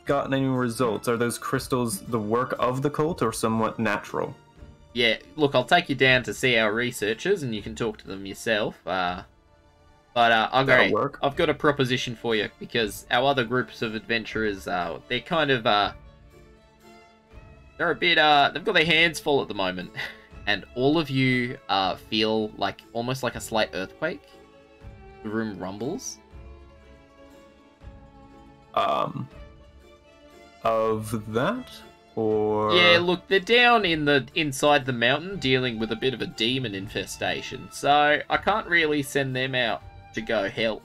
gotten any results? Are those crystals the work of the cult or somewhat natural? Yeah, look, I'll take you down to see our researchers and you can talk to them yourself. I'll That'll go. work. I've got a proposition for you because our other groups of adventurers, they're kind of, they're a bit, they've got their hands full at the moment, and all of you feel like almost like a slight earthquake. The room rumbles. Of that, or Yeah, look, they're down inside the mountain dealing with a bit of a demon infestation, so I can't really send them out to go help.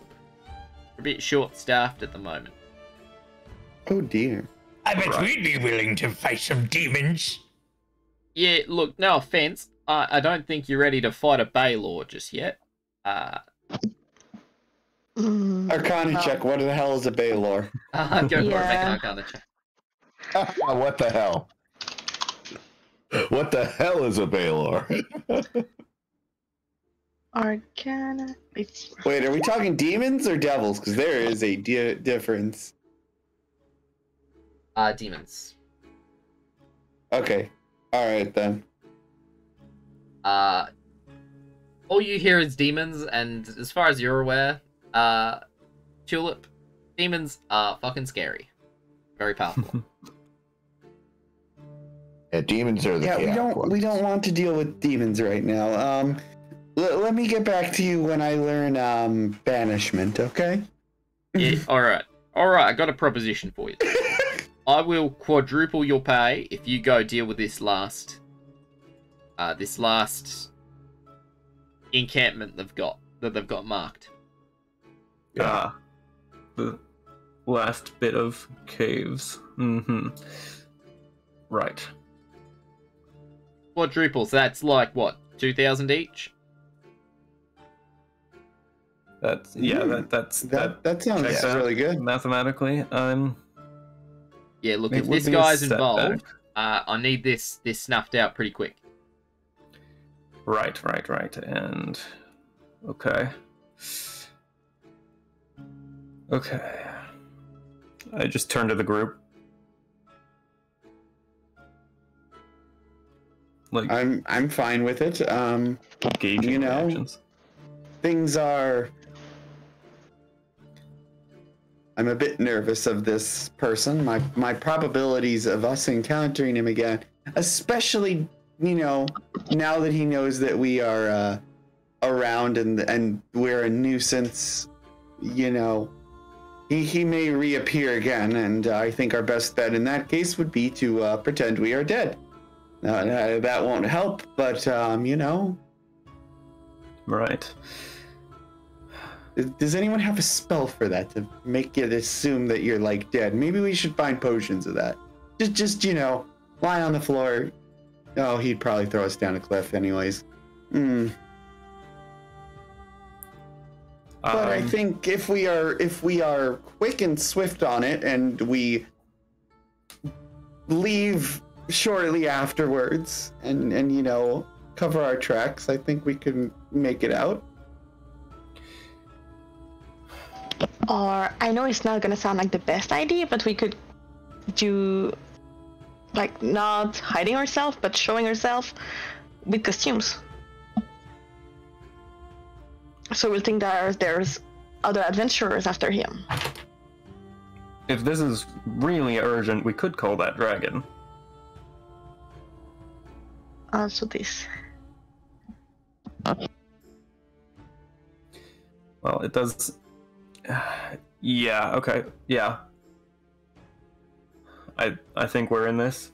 We're a bit short-staffed at the moment. Oh dear. I bet we'd be willing to fight some demons. Yeah, look, no offense, I don't think you're ready to fight a Baylor just yet. Arcana check, what the hell is a Baylor? Go for it, make an Yeah. Arcana check. What the hell? What the hell is a Baylor? Arcana. Wait, are we talking demons or devils? Because there is a difference. Demons. Okay. Alright then. All you hear is demons, and as far as you're aware, Tulip, demons are fucking scary. Very powerful. Yeah, demons are the Yeah, chaotic ones. we don't want to deal with demons right now. Let me get back to you when I learn banishment, okay? Yeah, alright. Alright, I got a proposition for you. I will quadruple your pay if you go deal with this last encampment they've got marked. the last bit of caves. Right. Quadruples, that's like what, 2,000 each? That sounds checks out really good. mathematically. Yeah, look, It if would this be a guy's setback. involved, I need this snuffed out pretty quick. Right, and okay. I just turn to the group. Like I'm fine with it. gauging you know, reactions. Things are... I'm a bit nervous of this person. My probabilities of us encountering him again, especially, now that he knows that we are around and we're a nuisance, he may reappear again, and I think our best bet in that case would be to pretend we are dead. That won't help, but, Right. Does anyone have a spell for that to make it assume that you're like dead? Maybe we should find potions of that. Just lie on the floor. Oh, he'd probably throw us down a cliff anyways. But I think if we are quick and swift on it and we leave shortly afterwards and cover our tracks, I think we can make it out. Or, I know it's not gonna sound like the best idea, but we could do, like, not hiding ourselves, but showing ourselves with costumes. So we'll think there's other adventurers after him. if this is really urgent, we could call that dragon. Also this. Well, it does. Yeah. Okay. Yeah. I think we're in this.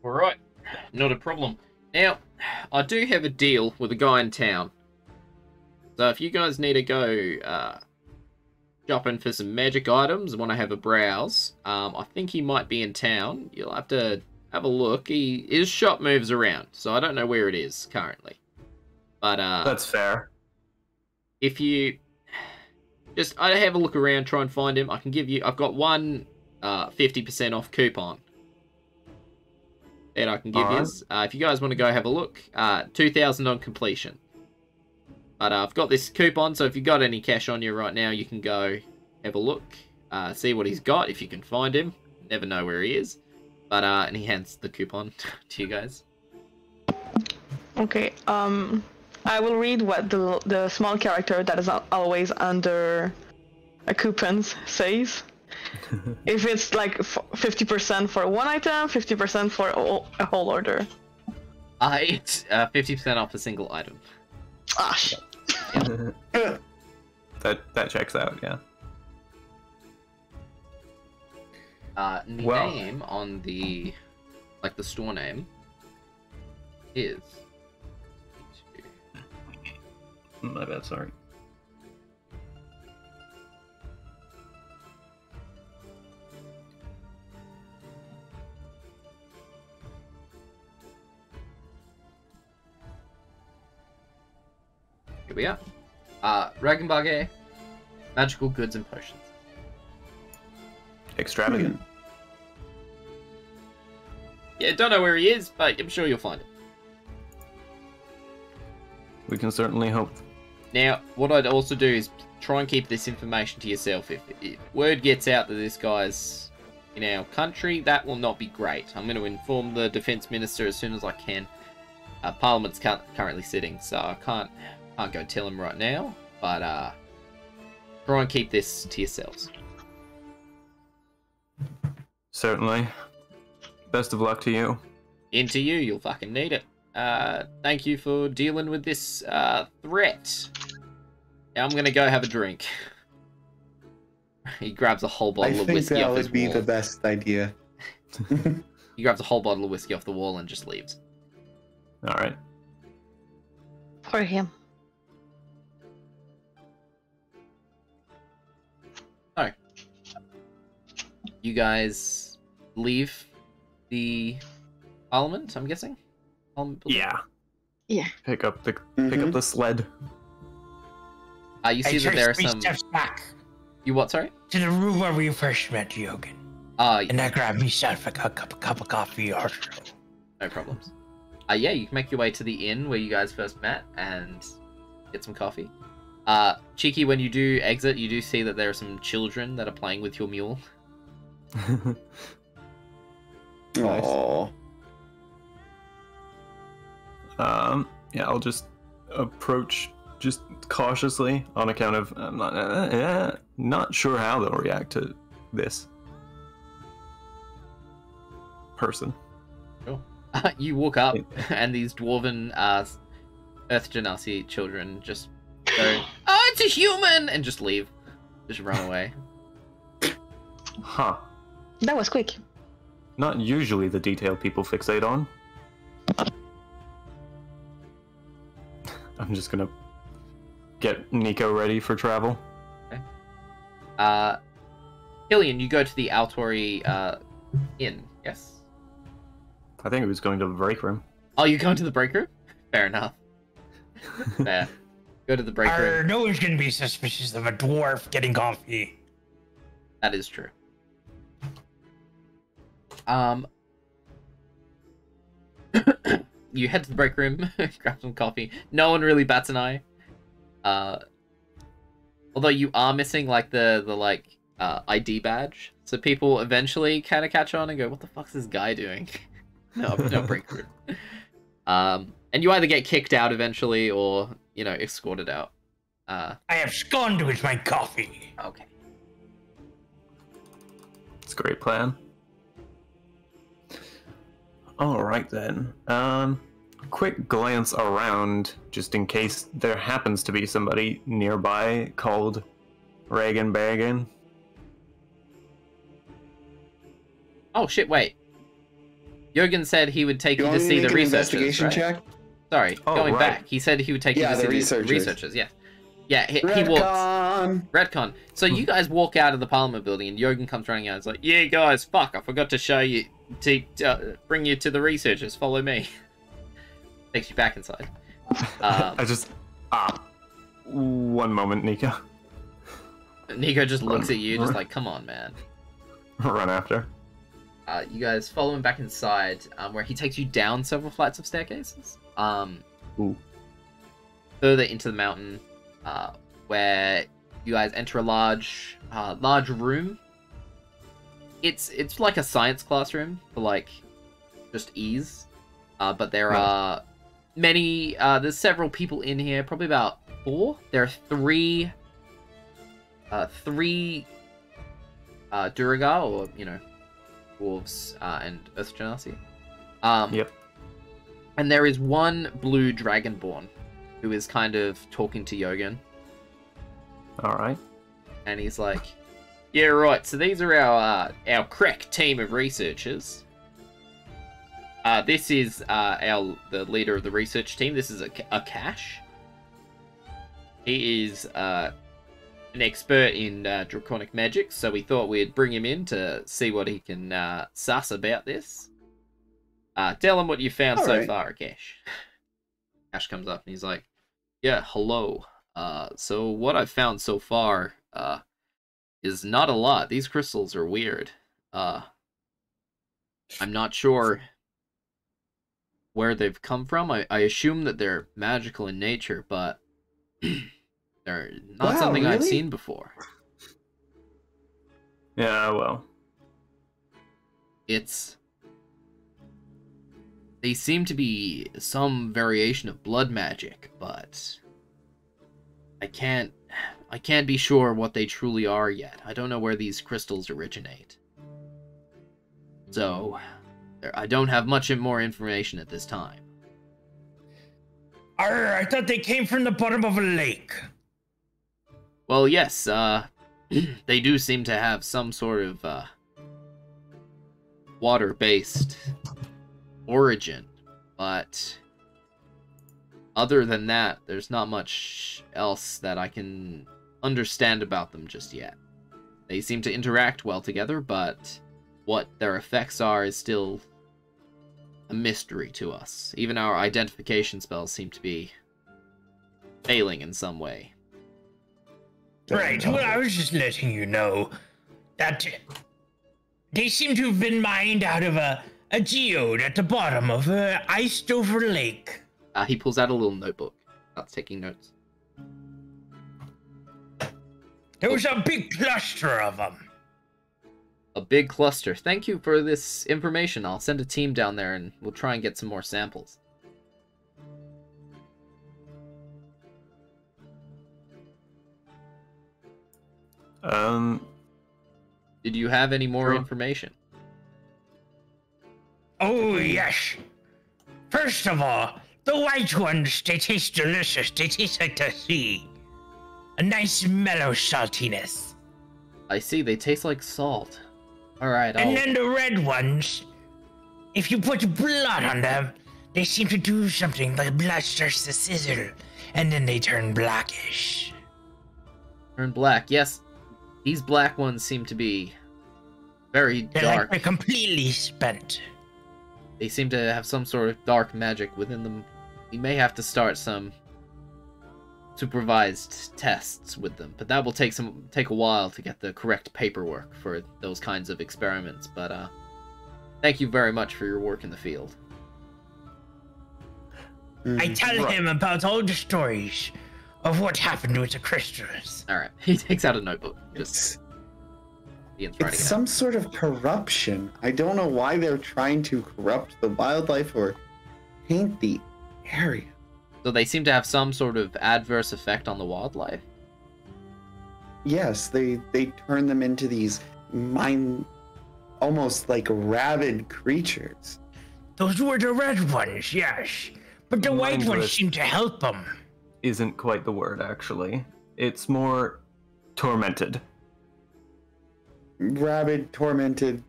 All right, not a problem. Now, I do have a deal with a guy in town. So if you guys need to go shopping for some magic items and want to have a browse, I think he might be in town. You'll have to have a look. His shop moves around, so I don't know where it is currently. But That's fair. if you I have a look around, try and find him. I can give you. I've got one 50% off coupon that I can give you. If you guys want to go have a look, 2,000 on completion. But I've got this coupon, so if you got any cash on you right now, you can go have a look, see what he's got if you can find him. Never know where he is. But and he hands the coupon to you guys. Okay. I will read what the small character that is always under a coupons says. If it's like 50% for one item, 50% for a whole order. It's 50% off a single item. Ah, shit. That checks out. Yeah. The name on the store name is. My bad. Sorry. Here we are. Ragenbage, magical goods and potions. Extravagant. Yeah, don't know where he is, but I'm sure you'll find him. We can certainly hope. Now, what I'd also do is try and keep this information to yourself. If word gets out that this guy's in our country, that will not be great. I'm going to inform the defense minister as soon as I can. Parliament's currently sitting, so I can't go tell him right now. But try and keep this to yourselves. Certainly. Best of luck to you. Into you, you'll fucking need it. Thank you for dealing with this threat. Now I'm gonna go have a drink. He grabs a whole bottle of whiskey off his wall. I think that would be the best idea. He grabs a whole bottle of whiskey off the wall and just leaves. All right. For him. Oh. You guys leave the Parliament, I'm guessing? Yeah. Yeah. Pick up the sled. You see that there are some. Steps back You what? Sorry. to the room where we first met Yogan, and I grabbed myself a cup of coffee or no problems. Yeah, you can make your way to the inn where you guys first met and get some coffee. Cheeky, when you do exit, you do see that there are some children that are playing with your mule. Nice. Aww. Yeah, I'll just approach just cautiously on account of I'm not sure how they'll react to this person. Sure. You walk up and these dwarven Earth Genasi children just go, "Oh, it's a human!" and just leave. Just run away. Huh. That was quick. Not usually the detail people fixate on. I'm just gonna get Nico ready for travel. Okay. Killian, you go to the Altori inn, yes? I think he was going to the break room. Oh, you going to the break room? Fair enough. Fair. Go to the break room. No one's gonna be suspicious of a dwarf getting coffee. That is true. You head to the break room, grab some coffee. No one really bats an eye. Although you are missing like the ID badge, so people eventually kind of catch on and go, "What the fuck's this guy doing?" No break room. And you either get kicked out eventually, or escorted out. I have scorned with my coffee. Okay. It's a great plan. All right then. Quick glance around, just in case there happens to be somebody nearby called Reagan Bagan. Oh shit! Wait. Jürgen said he would take you to see the researchers. Investigation right? check. Sorry, going back. He said he would take you to see the researchers. Yeah. Yeah, he walks. Redcon. So you guys walk out of the Parliament building, and Jürgen comes running out. It's like, yeah, guys, fuck, I forgot to show you, to bring you to the researchers. Follow me. Takes you back inside. One moment, Nico. Nico just looks at you, just like, come on, man. Run after. You guys follow him back inside, where he takes you down several flights of staircases. Further into the mountain, where you guys enter a large room. It's like a science classroom for like just ease, but there are many. There's several people in here, probably about 4. There are three Duragar, or dwarves and Earth Genasi. Yep. And there is one blue dragonborn who is kind of talking to Jürgen. Alright. And he's like, yeah, right, so these are our crack team of researchers. This is the leader of the research team. This is a Cash. He is an expert in draconic magic, so we thought we'd bring him in to see what he can suss about this. Tell him what you found so far, Cash. Cash comes up and he's like, yeah, hello. So what I've found so far is not a lot. These crystals are weird. I'm not sure where they've come from. I assume that they're magical in nature, but they're not something I've seen before. Yeah, well. They seem to be some variation of blood magic, but I can't be sure what they truly are yet. I don't know where these crystals originate. So, I don't have much more information at this time. I thought they came from the bottom of a lake. Well, yes, they do seem to have some sort of water-based origin, but other than that, there's not much else that I can understand about them just yet. They seem to interact well together, but what their effects are is still a mystery to us. Even our identification spells seem to be failing in some way. Right, well, I was just letting you know that they seem to have been mined out of a geode at the bottom of an iced-over lake. He pulls out a little notebook. Starts taking notes. There was a big cluster of them. A big cluster. Thank you for this information. I'll send a team down there and we'll try and get some more samples. Did you have any more information? Oh, yes. First of all, the white ones, they taste delicious. They taste like the sea. A nice mellow saltiness. I see, they taste like salt. Alright, And then the red ones, if you put blood on them, they seem to do something. The blood starts to sizzle, and then they turn blackish. Turn black, yes. These black ones seem to be very dark. Like they're completely spent. They seem to have some sort of dark magic within them. We may have to start some supervised tests with them, but that will take a while to get the correct paperwork for those kinds of experiments. But thank you very much for your work in the field. I tell him about all the stories of what happened with the crystals. All right, he takes out a notebook. It's some sort of corruption. I don't know why they're trying to corrupt the wildlife or paint the area. So they seem to have some sort of adverse effect on the wildlife. Yes, they turn them into these almost like rabid creatures. Those were the red ones, yes. But the white ones Mindless. seem to help them. Isn't quite the word, actually. It's more tormented. Rabid, tormented.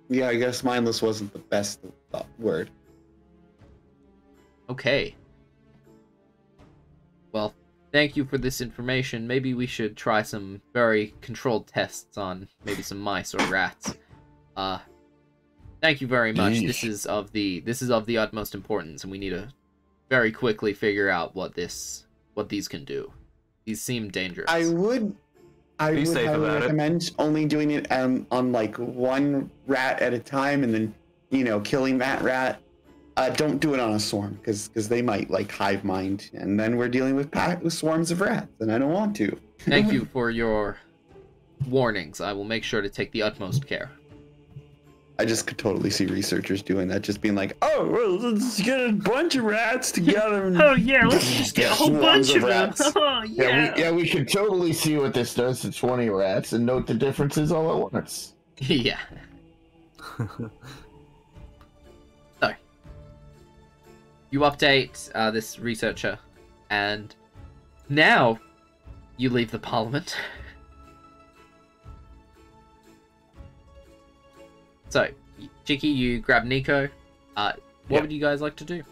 Yeah, I guess mindless wasn't the best word. Okay. Well, thank you for this information. Maybe we should try some very controlled tests on maybe some mice or rats. Thank you very much. Yeesh. This is of the utmost importance, and we need to very quickly figure out what these can do. These seem dangerous. I would Be safe highly about it. recommend only doing it on like one rat at a time, and then killing that rat. Don't do it on a swarm because they might like hive mind, and then we're dealing with swarms of rats, and I don't want to. Thank you for your warnings. I will make sure to take the utmost care. I just could totally see researchers doing that, just being like, "Oh, well, let's get a bunch of rats together." And Oh yeah, let's just get a whole swarms bunch of them. rats. Oh yeah. We can totally see what this does to 20 rats and note the differences all at once. Yeah. So, you update this researcher, and now you leave the parliament. So, Chicky, you grab Nico. What Yep. would you guys like to do?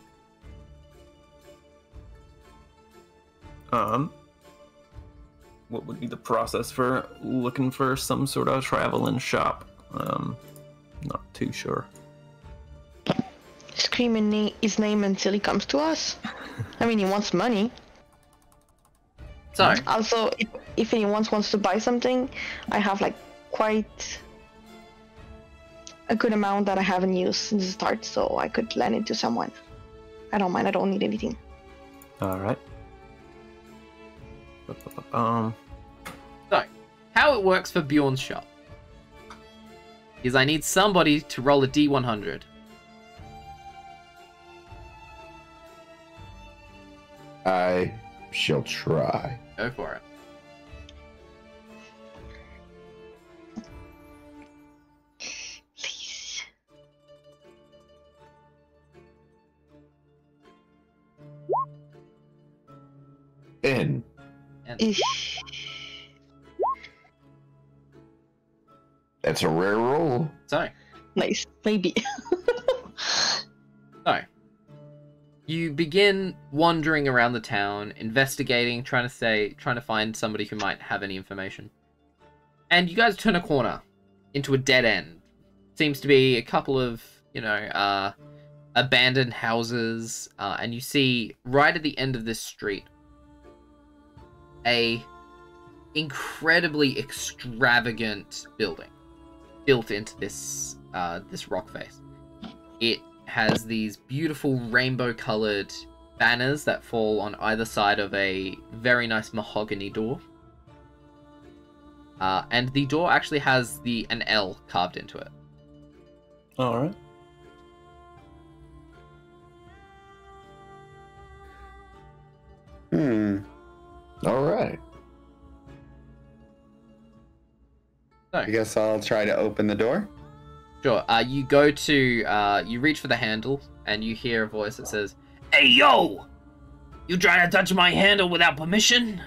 What would be the process for looking for some sort of traveling shop? Not too sure. Screaming his name until he comes to us. I mean, he wants money. So, Also, if anyone wants to buy something, I have like quite a good amount that I haven't used since the start, so I could lend it to someone. I don't mind. I don't need anything. All right. so how it works for Bjorn's shop is I need somebody to roll a D100. I shall try. Go for it. Please. In. And Ish. That's a rare roll. so, Nice. Maybe. So, you begin wandering around the town, investigating, trying to find somebody who might have any information. And you guys turn a corner into a dead end. Seems to be a couple of, abandoned houses, and you see right at the end of this street a incredibly extravagant building built into this rock face. It has these beautiful rainbow-colored banners that fall on either side of a very nice mahogany door. And the door actually has an L carved into it. All right. All right. So, I guess I'll try to open the door. sure. You go to, you reach for the handle, and you hear a voice that says, "Hey, yo! You trying to touch my handle without permission?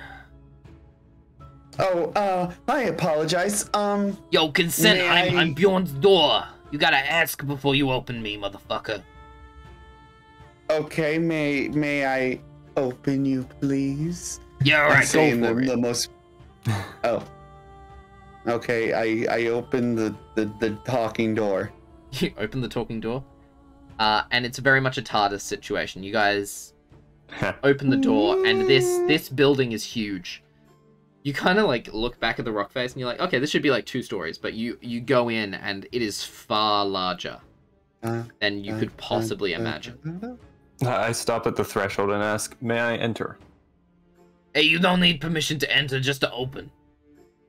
Oh, I apologize. Yo, consent, May I- I'm Bjorn's door. You gotta ask before you open me, motherfucker." Okay, may I open you, please? Yeah, I'm alright, go saying for it. the most. Oh. Okay, I open the talking door. You open the talking door, and it's very much a TARDIS situation. You guys open the door, and this building is huge. You kind of like look back at the rock face, and you're like, okay, this should be like 2 stories, but you go in, and it is far larger than you could possibly imagine. I stop at the threshold and ask, "May I enter?" Hey, you don't need permission to enter, just to open.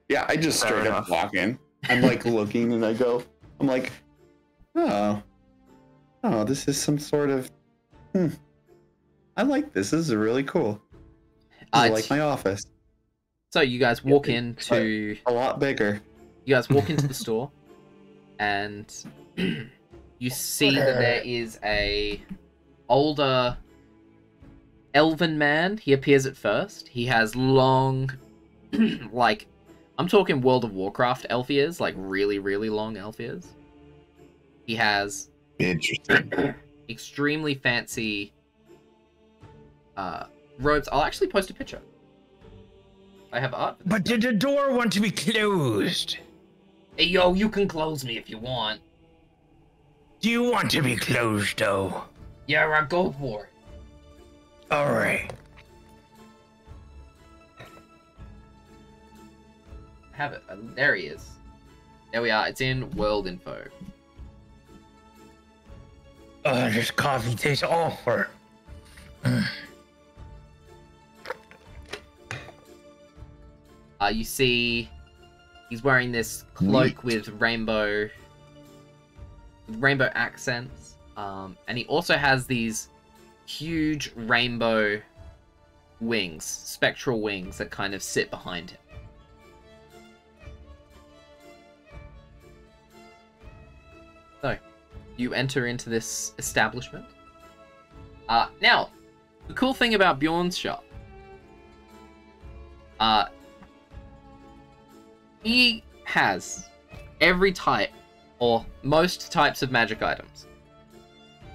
Yeah, I just Fair straight up enough. walk in. I'm like looking, and I'm like, oh, this is some sort of, I like this. This is really cool. I like my office. So you guys walk into a lot bigger. You guys walk into the store, and you see that there is a older elven man. He appears at first. He has long, like, I'm talking World of Warcraft elf ears, like really, really long elf ears. He has extremely fancy robes. I'll actually post a picture. I have art. But did the door want to be closed? Hey, yo, you can close me if you want. Do you want to be closed, though? Yeah, I'll go for it. All right. Have it. There he is. There we are. It's in World Info. This coffee tastes awful. You see, he's wearing this cloak with rainbow accents, and he also has these huge rainbow wings, spectral wings that kind of sit behind him. So, you enter into this establishment. Now, the cool thing about Bjorn's shop, he has every type, or most types of magic items.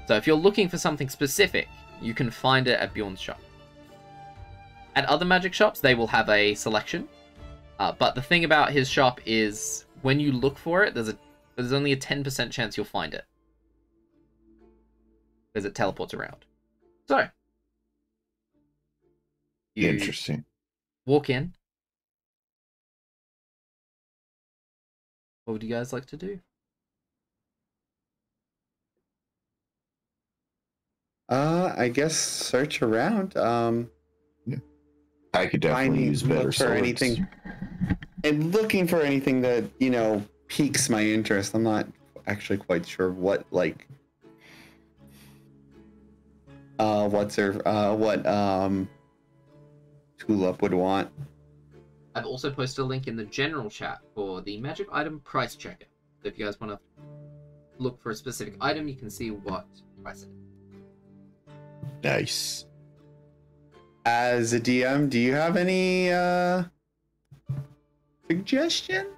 So if you're looking for something specific, you can find it at Bjorn's shop. At other magic shops, they will have a selection. But the thing about his shop is, when you look for it, there's only a 10% chance you'll find it, because it teleports around. So, you interesting. Walk in. What would you guys like to do? I guess search around. Yeah. I could definitely use better for anything. And looking for anything that, you know, piques my interest. I'm not actually quite sure what, like, Tulip would want. I've also posted a link in the general chat for the magic item price checker. So if you guys want to look for a specific item, you can see what price it is. Nice. As a DM, do you have any suggestion?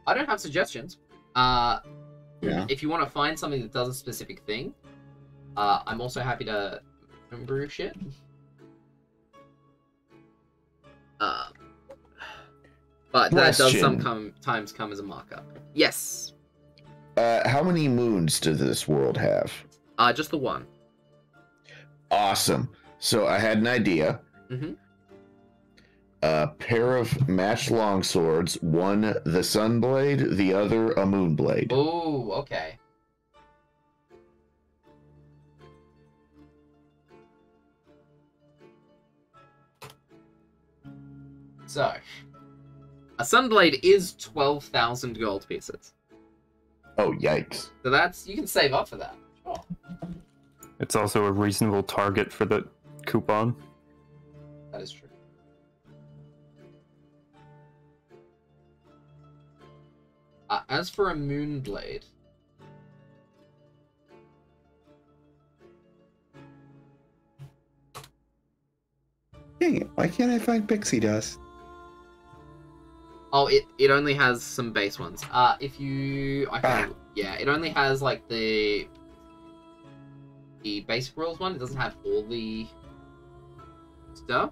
I don't have suggestions. Yeah. If you want to find something that does a specific thing, I'm also happy to brew shit. But that does sometimes come as a markup. Yes. How many moons does this world have? Just the one. Awesome. So I had an idea. Mm-hmm. A pair of matched longswords, one the Sunblade, the other a Moonblade. Oh, okay. So, a Sunblade is 12,000 gold pieces. Oh, yikes. So that's, you can save up for that. Sure. It's also a reasonable target for the coupon. That is true. As for a Moonblade, Dang it, why can't I find pixie dust? oh, it only has some base ones. If you, yeah, it only has like the basic rules one. It doesn't have all the stuff,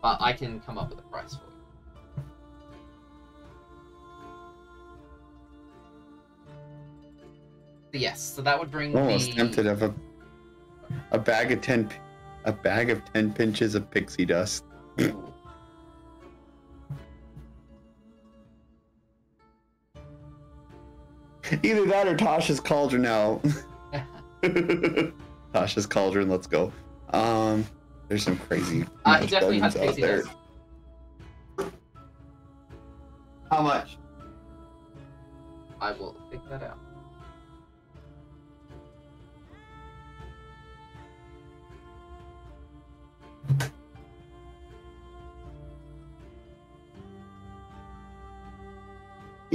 but I can come up with a price for you. Yes, so that would bring Almost tempted of a bag of 10 pinches of pixie dust. Either that or Tasha's Cauldron now. Tasha's Cauldron, let's go. There's some crazy He definitely has out pixie there. dust. How much? I will pick that out.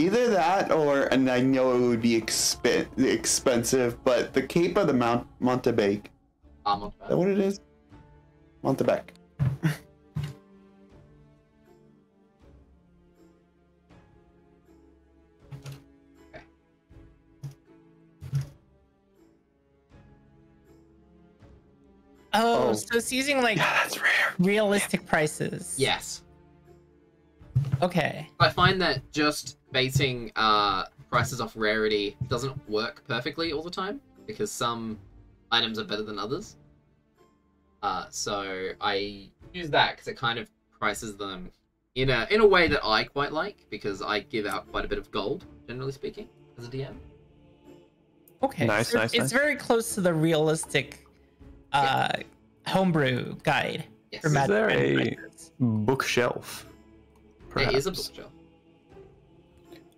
Either that, and I know it would be expensive, but the Cape of the Montebec. Is that what it is? Montebec. Oh, so it's using like that's rare. Realistic prices. Yes. Okay. I find that just basing prices off rarity doesn't work perfectly all the time because some items are better than others. So I use that because it kind of prices them in a way that I quite like because I give out quite a bit of gold, generally speaking, as a DM. Okay. Nice, so nice, it's nice. very close to the realistic homebrew guide Yes. for Is Magic. there and a prices. bookshelf? It is a Perhaps. bookshelf.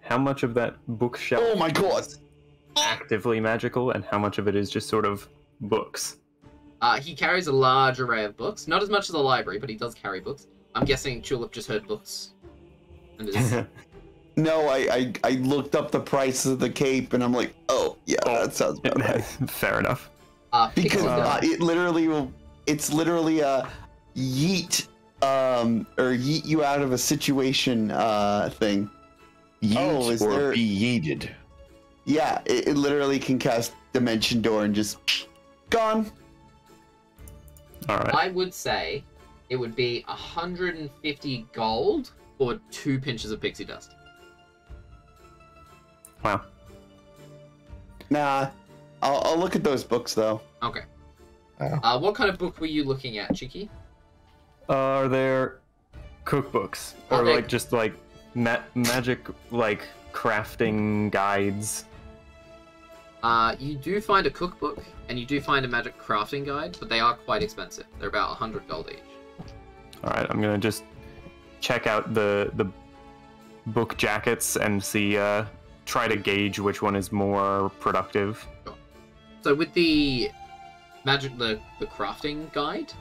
How much of that bookshelf Oh my god! is actively magical, and how much of it is just sort of books? He carries a large array of books. Not as much as a library, but he does carry books. I'm guessing Tulip just heard books. And is... No, I looked up the price of the cape, and I'm like, oh yeah, that sounds about right. Fair enough. Because Pixie it literally will. It's literally a yeet, or yeet you out of a situation thing. Yeet is or there- be yeeted. Yeah, it literally can cast Dimension Door and just gone. All right. I would say it would be 150 gold or 2 pinches of pixie dust. Wow. Nah, I'll look at those books though. Okay. Oh. What kind of book were you looking at, Chiki? Are there cookbooks Are or they- like just like magic like crafting guides? You do find a cookbook and you do find a magic crafting guide, but they are quite expensive. They're about 100 gold each. All right, I'm gonna just check out the book jackets and see. Try to gauge which one is more productive. So with the crafting guide,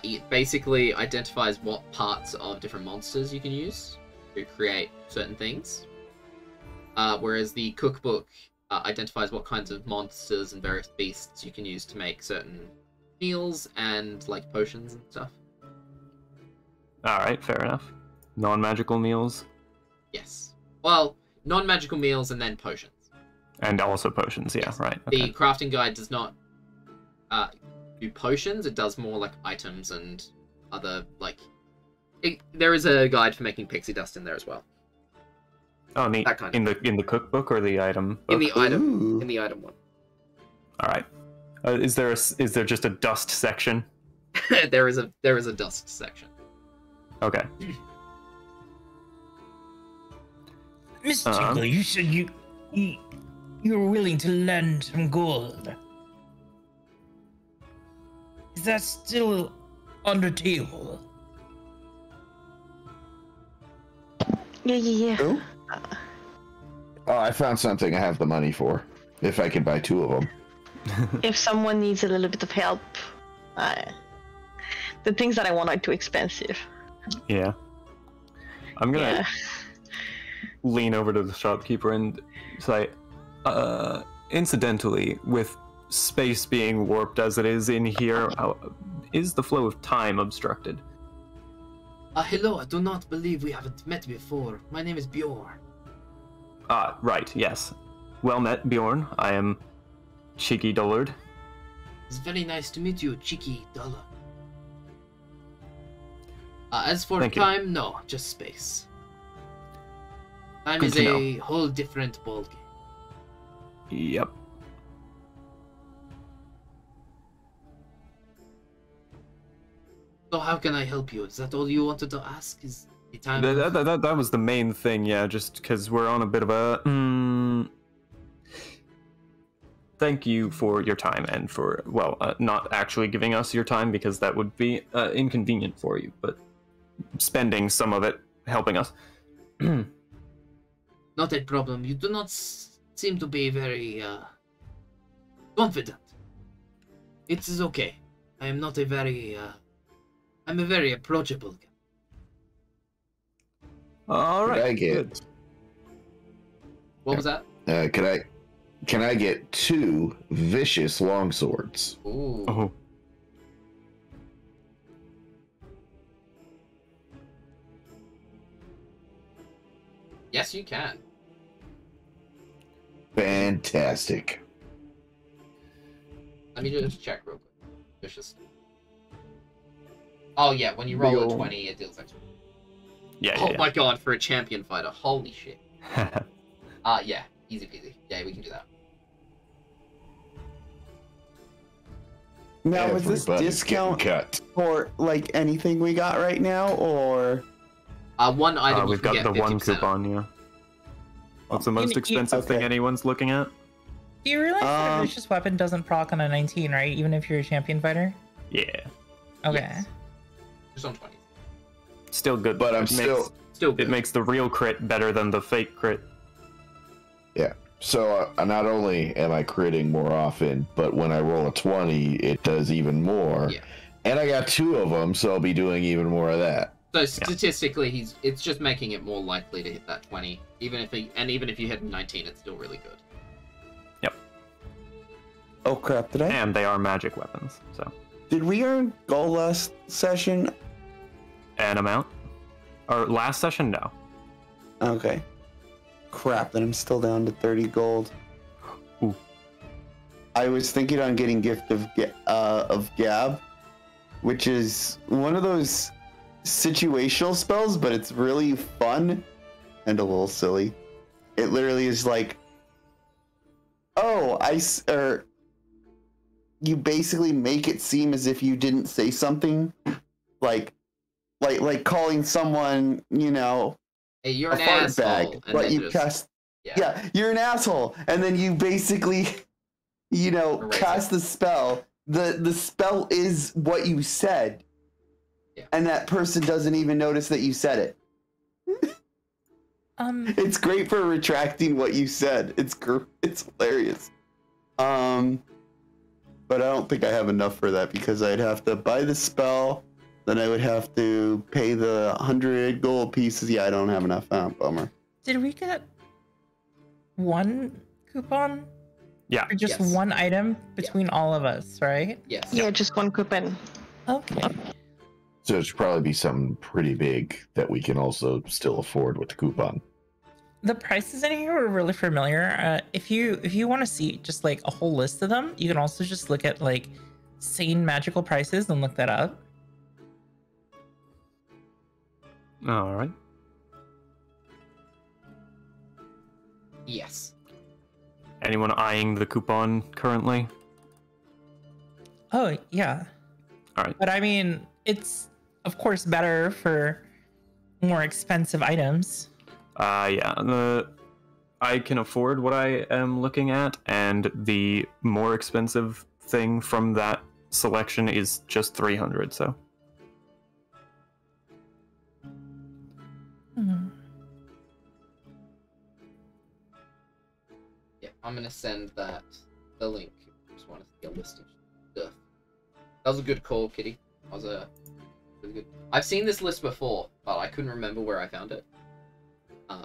it basically identifies what parts of different monsters you can use to create certain things. Whereas the cookbook identifies what kinds of monsters and various beasts you can use to make certain meals and like potions and stuff. All right, fair enough. Non-magical meals Yes. Well, non-magical meals and then potions. and also potions. Yeah, right. Okay. The crafting guide does not do potions. It does more like items and other like. There is a guide for making pixie dust in there as well. Oh, neat. that kind of In the cookbook or the item? In book? the item, Ooh. in the item one. All right. Is there just a dust section? there is a dust section. Okay. Mr. Tinkle, you said you were willing to lend some gold. Is that still on the table? Yeah. Who? Oh, I found something I have the money for. If I can buy 2 of them. If someone needs a little bit of help, the things that I want are too expensive. Yeah. I'm gonna Yeah. lean over to the shopkeeper and say, incidentally, with space being warped as it is in here, is the flow of time obstructed? Hello, I do not believe we haven't met before. My name is Bjorn. Right, yes. Well met, Bjorn. I am Cheeky Dullard. It's very nice to meet you, Cheeky Dollar. As for Thank you. time, no, just space. Time Good is to a whole different ballgame. Yep. So how can I help you? Is that all you wanted to ask? Is the time? That was the main thing, yeah, just because we're on a bit of a... Thank you for your time and for, well, not actually giving us your time because that would be inconvenient for you, but spending some of it helping us. Not a problem. You do not seem to be very confident. It is okay. I am not a very. I'm a very approachable guy. All Did right, I get good. What was that? Can I get 2 vicious longswords? Ooh. Oh. Yes, you can. Fantastic. Let me just check real quick. Vicious. Oh yeah, when you roll a 20, it deals extra. Yeah. Oh my god, for a champion fighter, holy shit. Yeah, easy peasy. Yeah, we can do that. Now, is this Everybody's discount getting cut. for like anything we got right now, or One item we've got the 1 coupon, yeah. What's the most expensive thing anyone's looking at? Do you realize that a vicious weapon doesn't proc on a 19, right? Even if you're a champion fighter? Yeah. Okay. Yes. Just on 20. Still good. But I'm still good. It makes the real crit better than the fake crit. Yeah. So not only am I critting more often, but when I roll a 20, it does even more. Yeah. And I got 2 of them, so I'll be doing even more of that. So statistically, it's just making it more likely to hit that 20. Even if you hit 19, it's still really good. Yep. oh crap, did I? And they are magic weapons, so. Did we earn gold last session? An amount? Or last session? No. Okay. Crap, then I'm still down to 30 gold. Ooh. I was thinking on getting Gift of Gab, which is one of those situational spells, but it's really fun and a little silly. It literally is like, you basically make it seem as if you didn't say something, like calling someone, Hey, you're a an fart asshole. bag, And but then you just, cast. Yeah, you're an asshole, and then you basically, Erase cast the spell. The spell is what you said, and that person doesn't even notice that you said it. It's great for retracting what you said. It's hilarious. But I don't think I have enough for that because I'd have to buy the spell, then I would have to pay the 100 gold pieces. Yeah, I don't have enough. Bummer. Did we get 1 coupon? Yeah. Or just Yes. 1 item between all of us, right? Yes. Yeah, just 1 coupon. Okay. So it should probably be something pretty big that we can also still afford with the coupon. The prices in here are really familiar. If you want to see just like a whole list of them, you can also just look at like sane magical prices and look that up. All right. Yes. Anyone eyeing the coupon currently? Oh yeah. All right. But I mean, it's of course better for more expensive items. Yeah. I can afford what I am looking at, and the more expensive thing from that selection is just 300. So. Yeah, I'm gonna send the link. Just want to see a list of stuff. That was a good call, Kitty. That was really good. I've seen this list before, but I couldn't remember where I found it.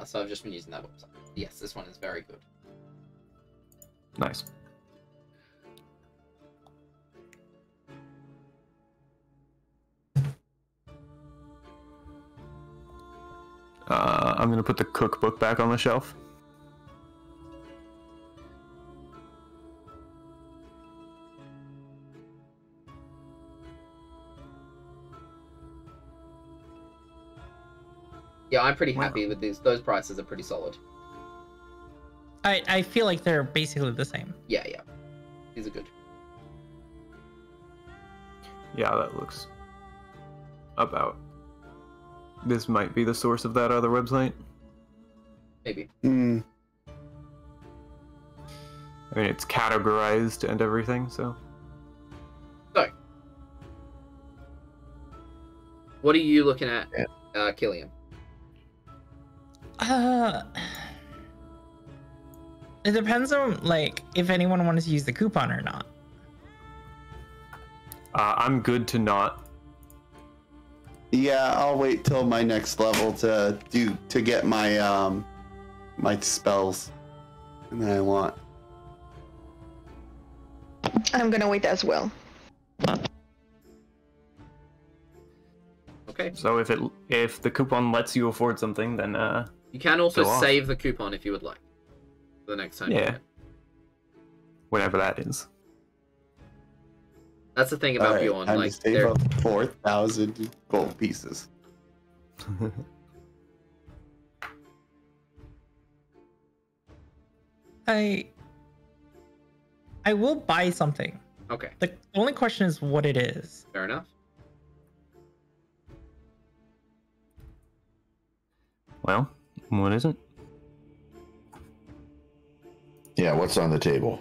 So I've just been using that website. Yes, this one is very good. Nice. I'm gonna put the cookbook back on the shelf. Yeah, I'm pretty happy with these. Those prices are pretty solid. I feel like they're basically the same. Yeah. These are good. Yeah, that looks about. This might be the source of that other website. Maybe. I mean, it's categorized and everything, so. So, what are you looking at, Killian? It depends on like if anyone wants to use the coupon or not. I'm good to not. Yeah, I'll wait till my next level to get my my spells. And then I want. I'm gonna wait as well. Okay. So if the coupon lets you afford something, then You can also Go off. save the coupon if you would like. For the next time. you Yeah. get it. whatever that is. That's the thing about Alright, Bjorn. time Like, to save they're- up 4,000 gold pieces. I will buy something. okay, The only question is what it is. fair enough. Well, what is it? Yeah, what's on the table?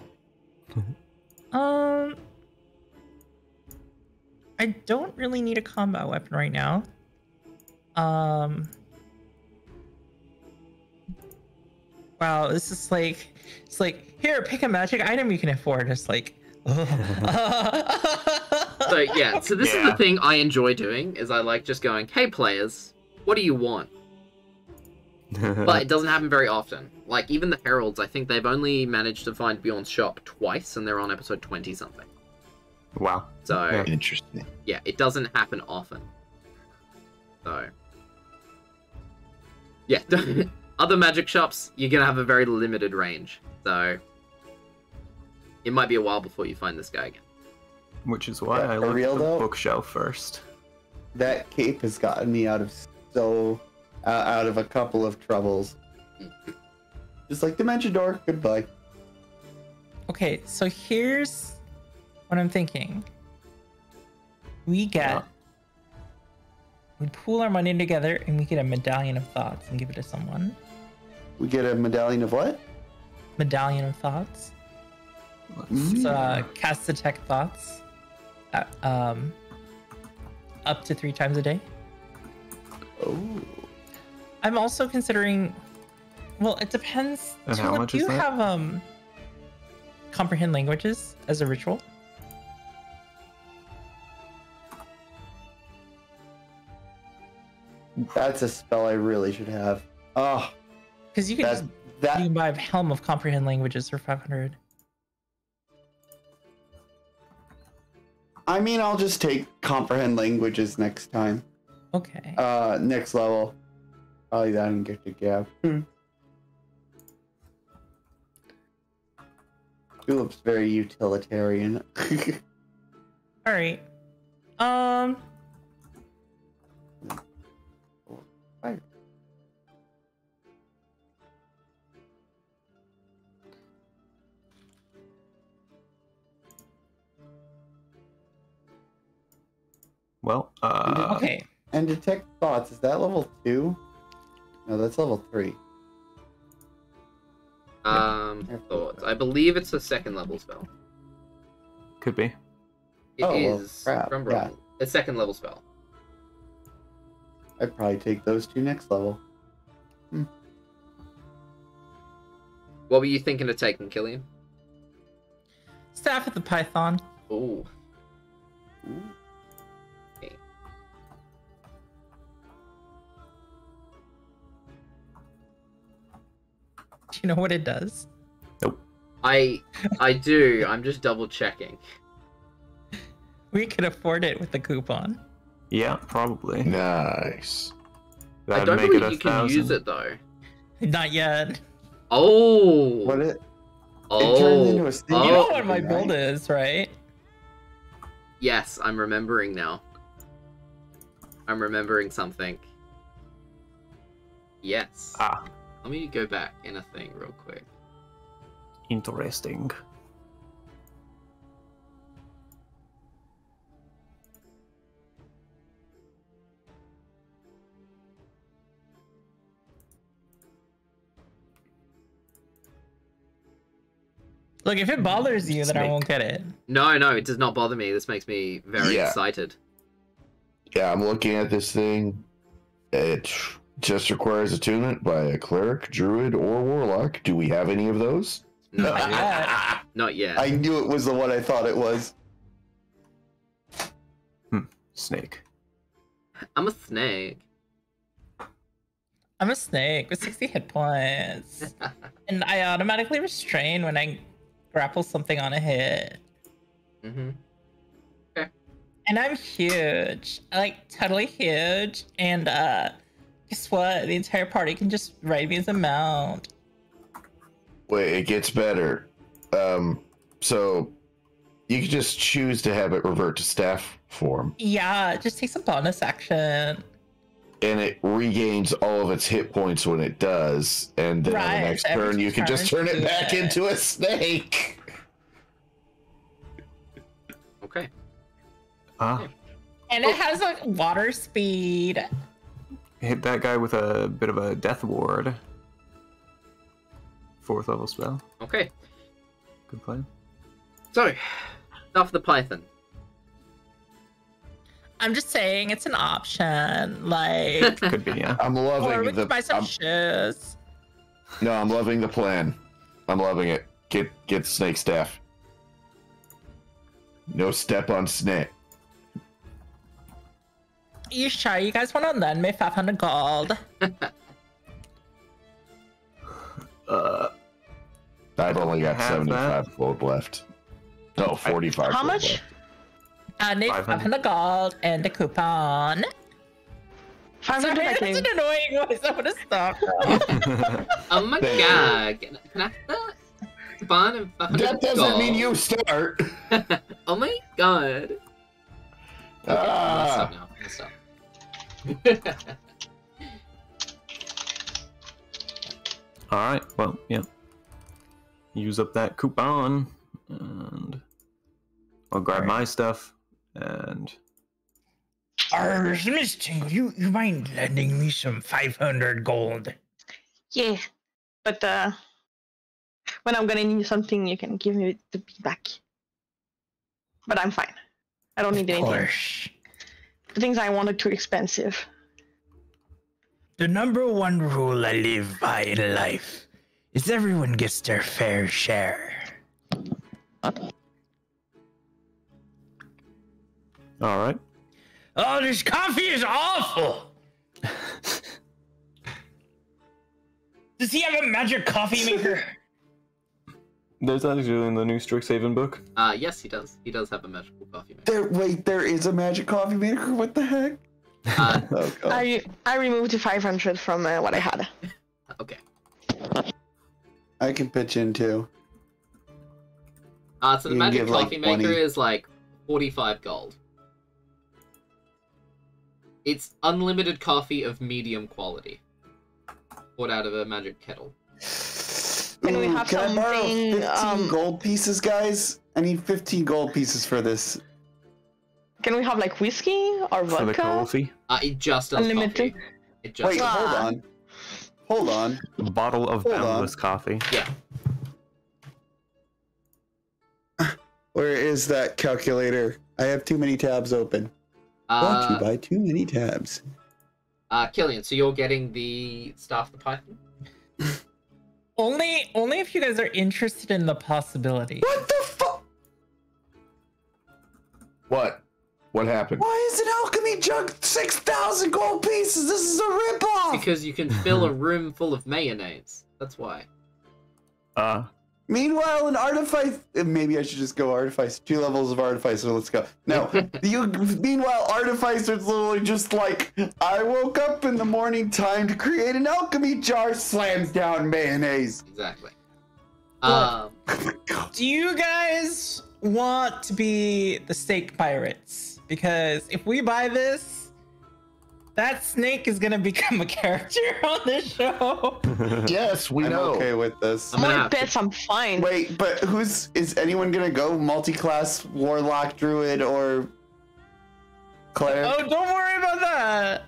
I don't really need a combat weapon right now. Wow, this is like, it's like, here, pick a magic item you can afford. It's like, So yeah, so this is the thing I enjoy doing, is I like just going, hey players, what do you want? But it doesn't happen very often. Like, even the Heralds, I think they've only managed to find Bjorn's shop twice, and they're on episode 20-something. Wow. So, Yeah. Interesting. yeah, it doesn't happen often. So, yeah, other magic shops, you're gonna have a very limited range. So, it might be a while before you find this guy again. Which is why Yeah, I for looked real at the though? bookshelf first. That cape has gotten me out of out of a couple of troubles. Just like Dimension Door, goodbye. okay, so here's what I'm thinking. We pool our money together and we get a medallion of thoughts and give it to someone. We get a medallion of what? Medallion of thoughts. It's, cast detect thoughts. Up to 3 times a day. Oh. I'm also considering. Well, it depends. And how Tulip, much do is you that? have comprehend languages as a ritual? That's a spell I really should have. Oh, Because you can that you that can buy a helm of comprehend languages for 500. I mean, I'll just take comprehend languages next time. Okay. Next level. Probably that and get to Gab. Tulip's very utilitarian. All right. Fire. Well, Okay. And detect thoughts, is that level 2? No, that's level 3. Thoughts. I believe it's a second level spell. could be. It Oh, well, is crap, from yeah. a second level spell. I'd probably take those 2 next level. What were you thinking of taking, Killian? Staff of the Python. Ooh. Ooh. Okay. Do you know what it does? I do. I'm just double checking. We could afford it with the coupon. Yeah, probably. Nice. I That'd don't make believe it you can use 1,000. it though. Not yet. Oh. What it? Oh. turns into a snake. You know Oh. what my right? build is, right? Yes, I'm remembering now. I'm remembering something. Yes. Ah, Let me go back in a thing real quick. interesting. Look, if it bothers you, then I Snake. won't get it. No, it does not bother me. This makes me very Yeah. excited. Yeah, I'm looking at this thing. It just requires attunement by a cleric, druid, or warlock. Do we have any of those? Not Not yet. yet. Not yet. I knew it was the one I thought it was. Snake. I'm a snake. I'm a snake with 60 hit points. And I automatically restrain when I grapple something on a hit. Mm-hmm. And I'm huge. Like, totally huge. And, guess what? The entire party can just ride me as a mount. Wait, it gets better. So you can just choose to have it revert to staff form. Yeah, it just takes a bonus action. And it regains all of its hit points when it does. And then on the next so every turn, you can just turn it back it. into a snake. Okay. Ah, And it has, like, water speed. hit that guy with a bit of a death ward. 4th level spell. Okay. Good plan. So, stuff the python. I'm just saying it's an option. Like, Could be, yeah. I'm or we loving could buy some I'm- shoes. No, I'm loving the plan. I'm loving it. Get snake staff. No step on snake. You sure you guys want to lend me 500 gold? I've only got have 75 gold left. No, 45. How gold much? left. I need 500. 500 gold and a coupon. 500 Sorry, I that's can. an annoying voice. I'm gonna stop. Oh my Thank god. Can I have that? Coupon of 500 That doesn't gold. mean you start. Oh my god. Okay, I'm gonna stop now. I'm gonna stop. Alright, well, yeah. Use up that coupon, and I'll grab my stuff, and Miss Tingle, you mind lending me some 500 gold? Yeah, but when I'm gonna need something, you can give me the back. But I'm fine. I don't need Of anything. course. The things I want are too expensive. The number one rule I live by in life is everyone gets their fair share. alright. Oh, this coffee is awful! Does he have a magic coffee maker? There's actually in the new Strixhaven book. Yes, he does. He does have a magical coffee maker. There is a magic coffee maker? What the heck? Oh, God. I removed the 500 from what I had. Okay. I can pitch in too. So the You can magic give, like, coffee maker 20. is like 45 gold. It's unlimited coffee of medium quality. Poured out of a magic kettle. Can we have can I borrow something, 15 gold pieces, guys? I need 15 gold pieces for this. Can we have like whiskey or For the vodka? coffee. It just does Unlimited? coffee. It just Wait, hold Ah. on. Hold on. A bottle of Hold on. boundless coffee. Yeah. Where is that calculator? I have too many tabs open. Brought to you by too many tabs. Killian, so you're getting the Staff the Python? Only if you guys are interested in the possibility. What the fuck? What? What happened? Why is an alchemy jug 6,000 gold pieces? This is a ripoff! Because you can fill a room full of mayonnaise. That's why. Meanwhile, an artifice. Maybe I should just go artifice. 2 levels of artificer. Let's go. No. Meanwhile, artificer's literally just like, I woke up in the morning, time to create an alchemy jar, slams down mayonnaise. Exactly. Do you guys want to be the steak pirates? Because if we buy this, that snake is gonna become a character on this show. Yes, we I'm know. okay with this. I'm gonna More have to- bits, I'm fine. Wait, but is anyone gonna go multi-class warlock, druid, or cleric? Oh, don't worry about that.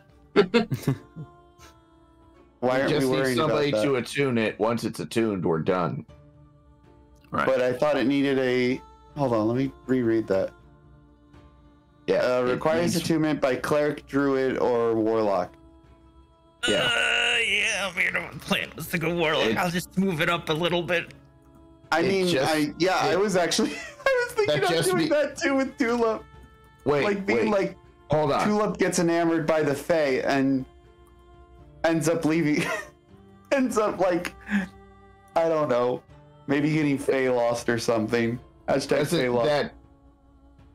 Why We aren't we just need worried about somebody that? to attune it. Once it's attuned, we're done. Right. But I thought it needed a. Hold on, let me reread that. Yeah. it Requires needs- attunement by cleric, druid, or warlock. Yeah. Yeah, the plan was to go warlock. It- I'll just move it up a little bit. I It mean, just- I was actually, I was thinking That of just doing be- that too with Tulip. Wait, Like being wait. like, Hold on. Tulip gets enamored by the Fae, and ends up leaving, ends up like, I don't know, maybe getting Fey lost or something. Hashtag Fey lost.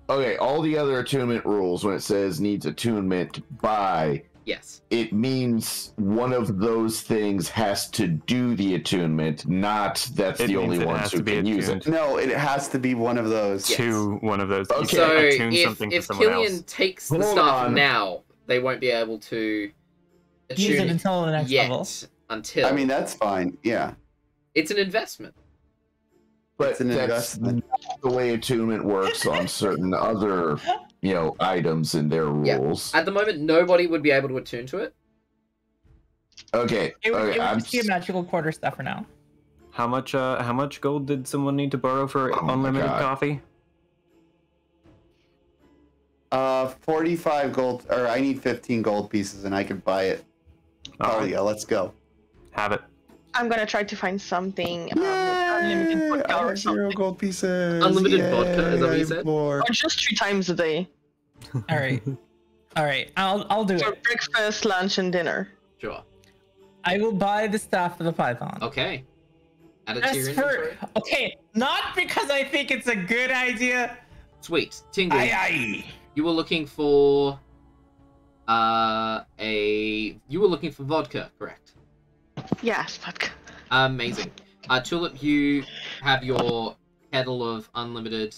Okay, all the other attunement rules, when it says needs attunement by, Yes. it means one of those things has to do the attunement, not that's It the means only it ones has who to be can use attuned. it. No, it has to be one of those. Yes. To one of those. You Okay. So can't attune if something to someone Killian else. takes the Hold stuff on. now, they won't be able to attune Use it until the next yet. level. Until I mean, that's fine. Yeah. it's an investment. But It's an that's investment. not the way attunement works on certain other, items in their Yeah. rules. At the moment, nobody would be able to attune to it. Okay, It would I'm just be a magical quarter stuff for now. How much gold did someone need to borrow for Oh my unlimited God. coffee? 45 gold, or I need 15 gold pieces and I could buy it. All Oh right, yeah, let's go. have it. I'm gonna try to find something Yay! unlimited I vodka or have 0 something, gold pieces. Unlimited vodka, is that what Yay, you I'm said? poor. or just 3 times a day. All right, all right. I'll do For it. breakfast, lunch, and dinner. Sure. I will buy the staff for the python. Okay. Add it to your As for inventory. okay, not because I think it's a good idea. Sweet. Tingle. Aye. You were looking for you were looking for vodka, correct? Yes, vodka. Amazing. Tulip, you have your kettle of unlimited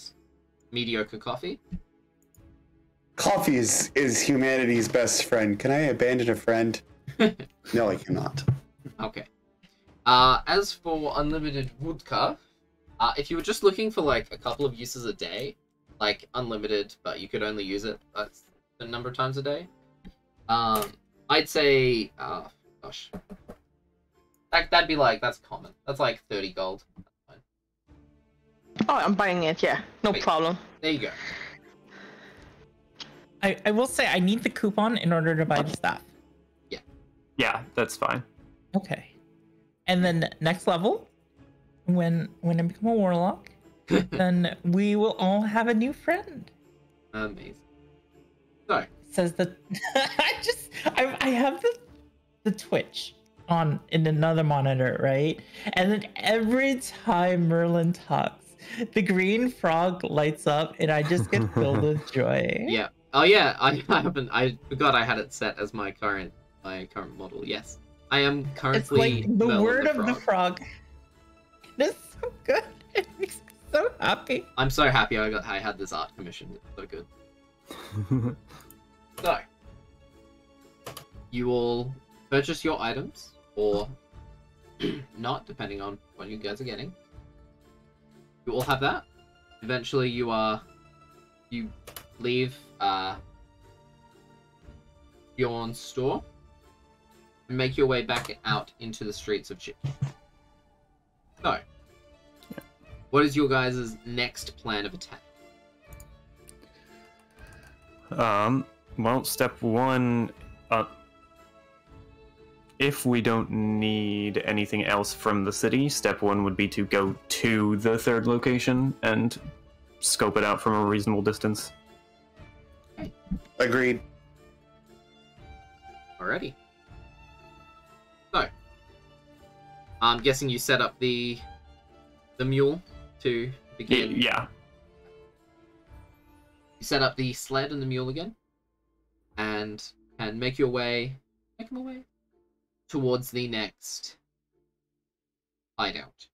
mediocre coffee. Coffee is humanity's best friend. Can I abandon a friend? No, I cannot. Okay. As for unlimited vodka, if you were just looking for like a couple of uses a day, like unlimited, but you could only use it a number of times a day, I'd say, gosh, that'd be like, that's common. That's like 30 gold. That's fine. Oh, I'm buying it. Yeah, no Wait. problem. There you go. I will say I need the coupon in order to buy the staff. Yeah, that's fine. Okay. And then next level, when I become a warlock, then we will all have a new friend. Amazing. So, Says that I have the Twitch on in another monitor, right? And then every time Merlin talks, the green frog lights up and I just get filled with joy. yeah. Oh yeah, I forgot I had it set as my current model. Yes. I am It's currently like the Merlin word of the frog. It is so good. It makes me so happy. I'm so happy I had this art commissioned. It's so good. So, you will purchase your items, or not, depending on what you guys are getting. You all have that. Eventually, you leave Bjorn's store and make your way back out into the streets of Chikyu. So, what is your guys' next plan of attack? Well, step one, if we don't need anything else from the city, step one would be to go to the third location and scope it out from a reasonable distance. Agreed. Alrighty. So, I'm guessing you set up the mule to begin. Yeah. You set up the sled and the mule again, and make your way towards the next hideout.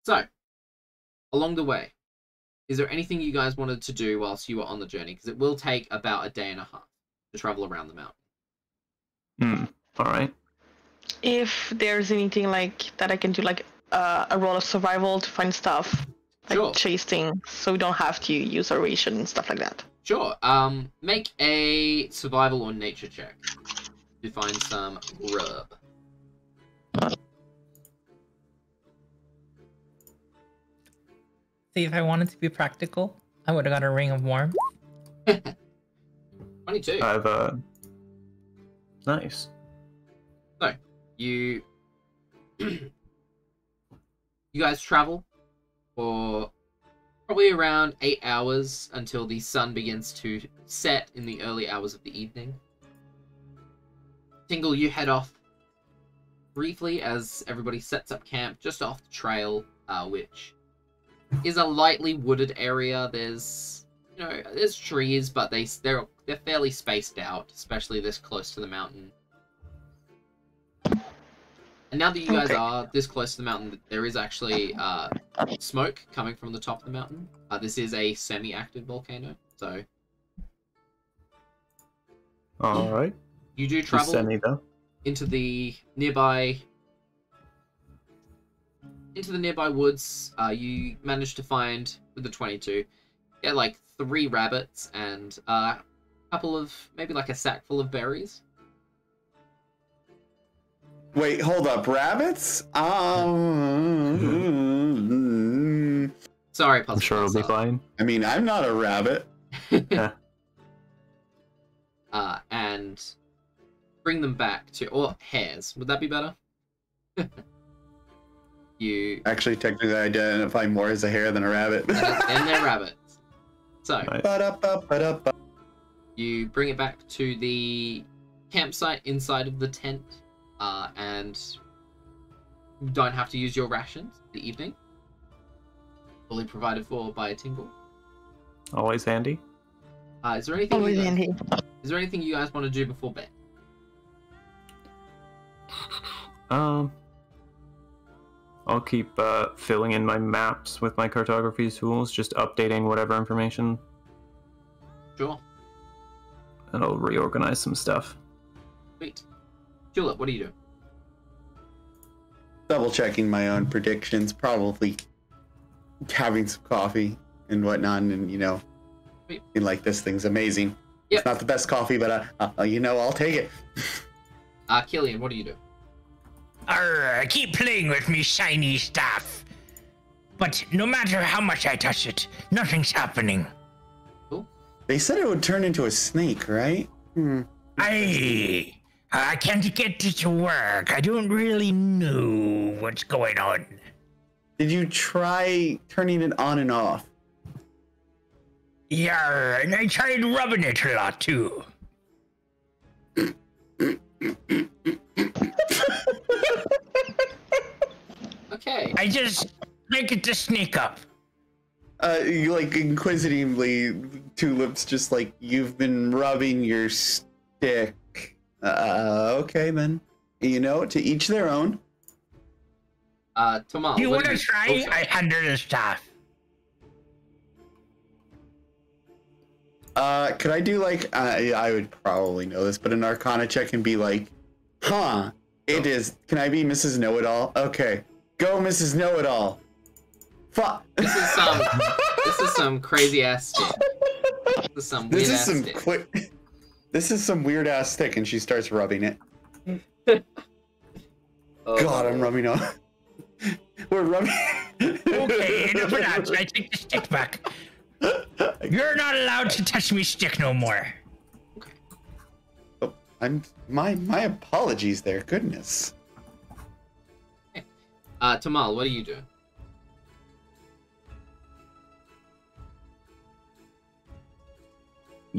So, along the way, is there anything you guys wanted to do whilst you were on the journey? Because it will take about a day and a half to travel around the mountain. All right. If there's anything like that I can do, like a roll of survival to find stuff, like Sure. chasing, so we don't have to use our ration and stuff like that. Sure. Make a survival or nature check to find some grub. See, if I wanted to be practical, I would have got a ring of warmth. 22. I've nice. So, you you guys travel for probably around 8 hours until the sun begins to set in the early hours of the evening. Tingle, you head off briefly as everybody sets up camp just off the trail, which is a lightly wooded area. There's, you know, there's trees, but they're fairly spaced out, especially this close to the mountain. And now that you guys are this close to the mountain, there is actually smoke coming from the top of the mountain. This is a semi-active volcano, so... Alright. You do travel Semi, though. into the nearby woods. You manage to find, with the 22, get like 3 rabbits and a couple of, maybe like a sack full of berries. Wait, hold up, rabbits? Sorry, Puzzle. I'm sure it'll be fine. I mean, I'm not a rabbit. Yeah. And bring them back to, or hares. Would that be better? You Actually, technically, I identify more as a hare than a rabbit. and they're rabbits. So Right. Ba-da-ba-ba-da-ba. you bring it back to the campsite inside of the tent, and you don't have to use your rations for the evening. Fully provided for by a Tingle. Always handy. Is there anything? Always You guys, handy. is there anything you guys want to do before bed? I'll keep filling in my maps with my cartography tools, just updating whatever information, Sure. and I'll reorganize some stuff. Sweet. Tulip, what do you do? Double checking my own predictions, probably having some coffee and whatnot, and you know, Sweet. being like, this thing's amazing. Yep. It's not the best coffee, but you know, I'll take it. Killian, what do you do? Arr, keep playing with me shiny stuff. But no matter how much I touch it, nothing's happening. They said it would turn into a snake, right? I can't get it to work. I don't really know what's going on. Did you try turning it on and off? Yeah, and I tried rubbing it a lot too. Okay. I just like it to sneak up. You like inquisitively, Tulip's just like, you've been rubbing your stick. Okay then. You know, to each their own. Tomal. Do you what want to try? Oh, I handle the stuff. Could I do like, I would probably know this, but an Arcana check and be like, huh, it is, can I be Mrs. Know-It-All? Okay, go Mrs. Know-It-All. Fuck. This is some crazy ass shit. This is some weird ass stick. This is some weird ass stick, and she starts rubbing it. God, I'm rubbing on. We're rubbing. Okay, enough of that. I take the stick back. You're not allowed to touch me stick no more. Oh, my apologies there. Goodness. Tomal, what are you doing?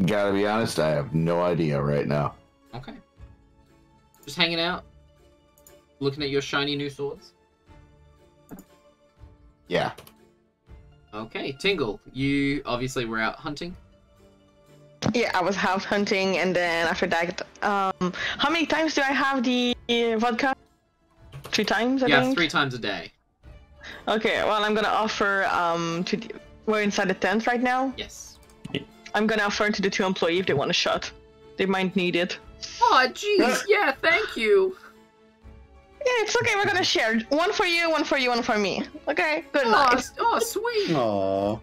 Gotta be honest, I have no idea right now. Okay. Just hanging out, looking at your shiny new swords. Yeah. Okay, Tingle, you obviously were out hunting. Yeah, I was house hunting, and then after that, how many times do I have the vodka? 3 times, I Yeah, think? 3 times a day. Okay, well, I'm gonna offer, we're inside the tent right now. Yes. I'm gonna offer to the 2 employees if they want a shot. They might need it. Oh, jeez, yeah, thank you. Yeah, it's okay, we're gonna share. 1 for you, 1 for you, 1 for me. Okay, good night. Oh, sweet. Aww.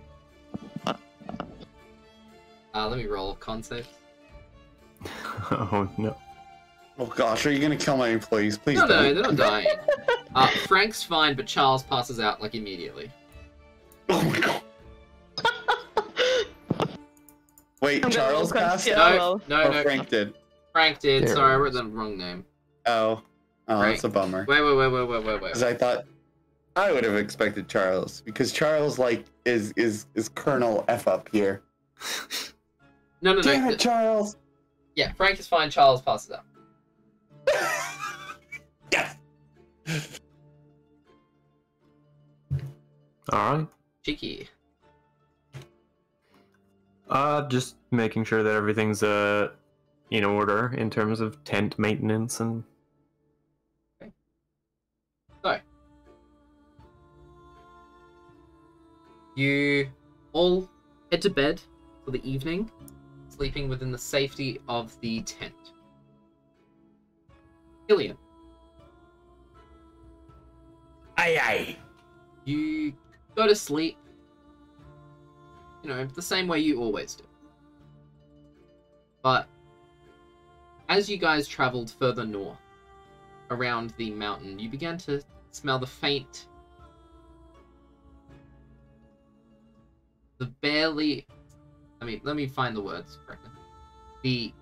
Let me roll concept. Oh no. Oh gosh, are you gonna kill my employees? Please No, don't. they're not dying. Frank's fine, but Charles passes out, like, immediately. Oh my god. Wait, I'm gonna Charles roll passed concept. out? No, Or no. Frank did? Frank did. There Sorry, I it wrote is. the wrong name. Oh, Frank. that's a bummer. Wait. Because I thought I would have expected Charles, because Charles like is Colonel F up here. No. Damn it, Charles! Yeah, Frank is fine. Charles passes out. Yes. All right. Cheeky. Just making sure that everything's in order in terms of tent maintenance and. So, you all head to bed for the evening, sleeping within the safety of the tent. Killian, Aye, aye. you go to sleep, the same way you always do. But as you guys traveled further north, around the mountain, you began to smell the faint, let me find the words correctly. The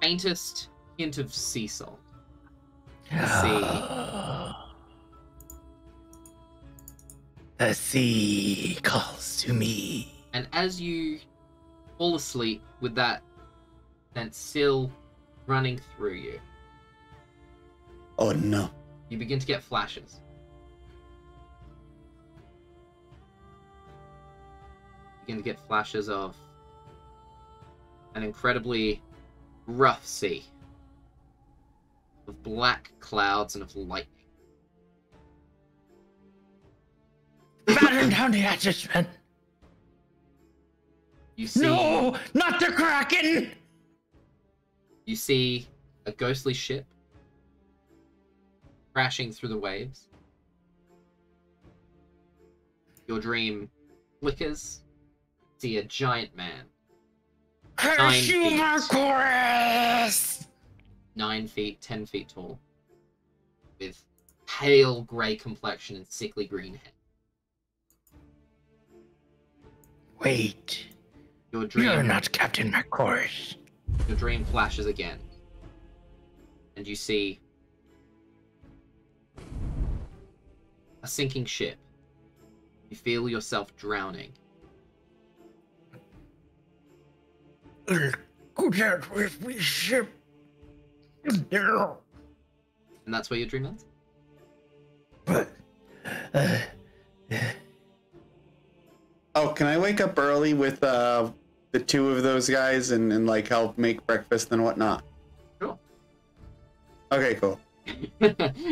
faintest hint of sea salt. The sea calls to me. And as you fall asleep with that scent still running through you, Oh no. you begin to get flashes. You begin to get flashes of an incredibly rough sea, of black clouds and of lightning. Batten down the hatches, man. You see, No, not the Kraken! you see a ghostly ship crashing through the waves. Your dream flickers. See a giant man, 9 feet. Chorus! 9 feet, 10 feet tall, with pale grey complexion and sickly green hair. Wait, Your dream, you're not Captain McCourse. your dream flashes again, and you see a sinking ship. You feel yourself drowning. Go down with me, ship. No. And that's where your dream ends? But, Oh, can I wake up early with the two of those guys and like help make breakfast and whatnot? Sure. Okay, cool.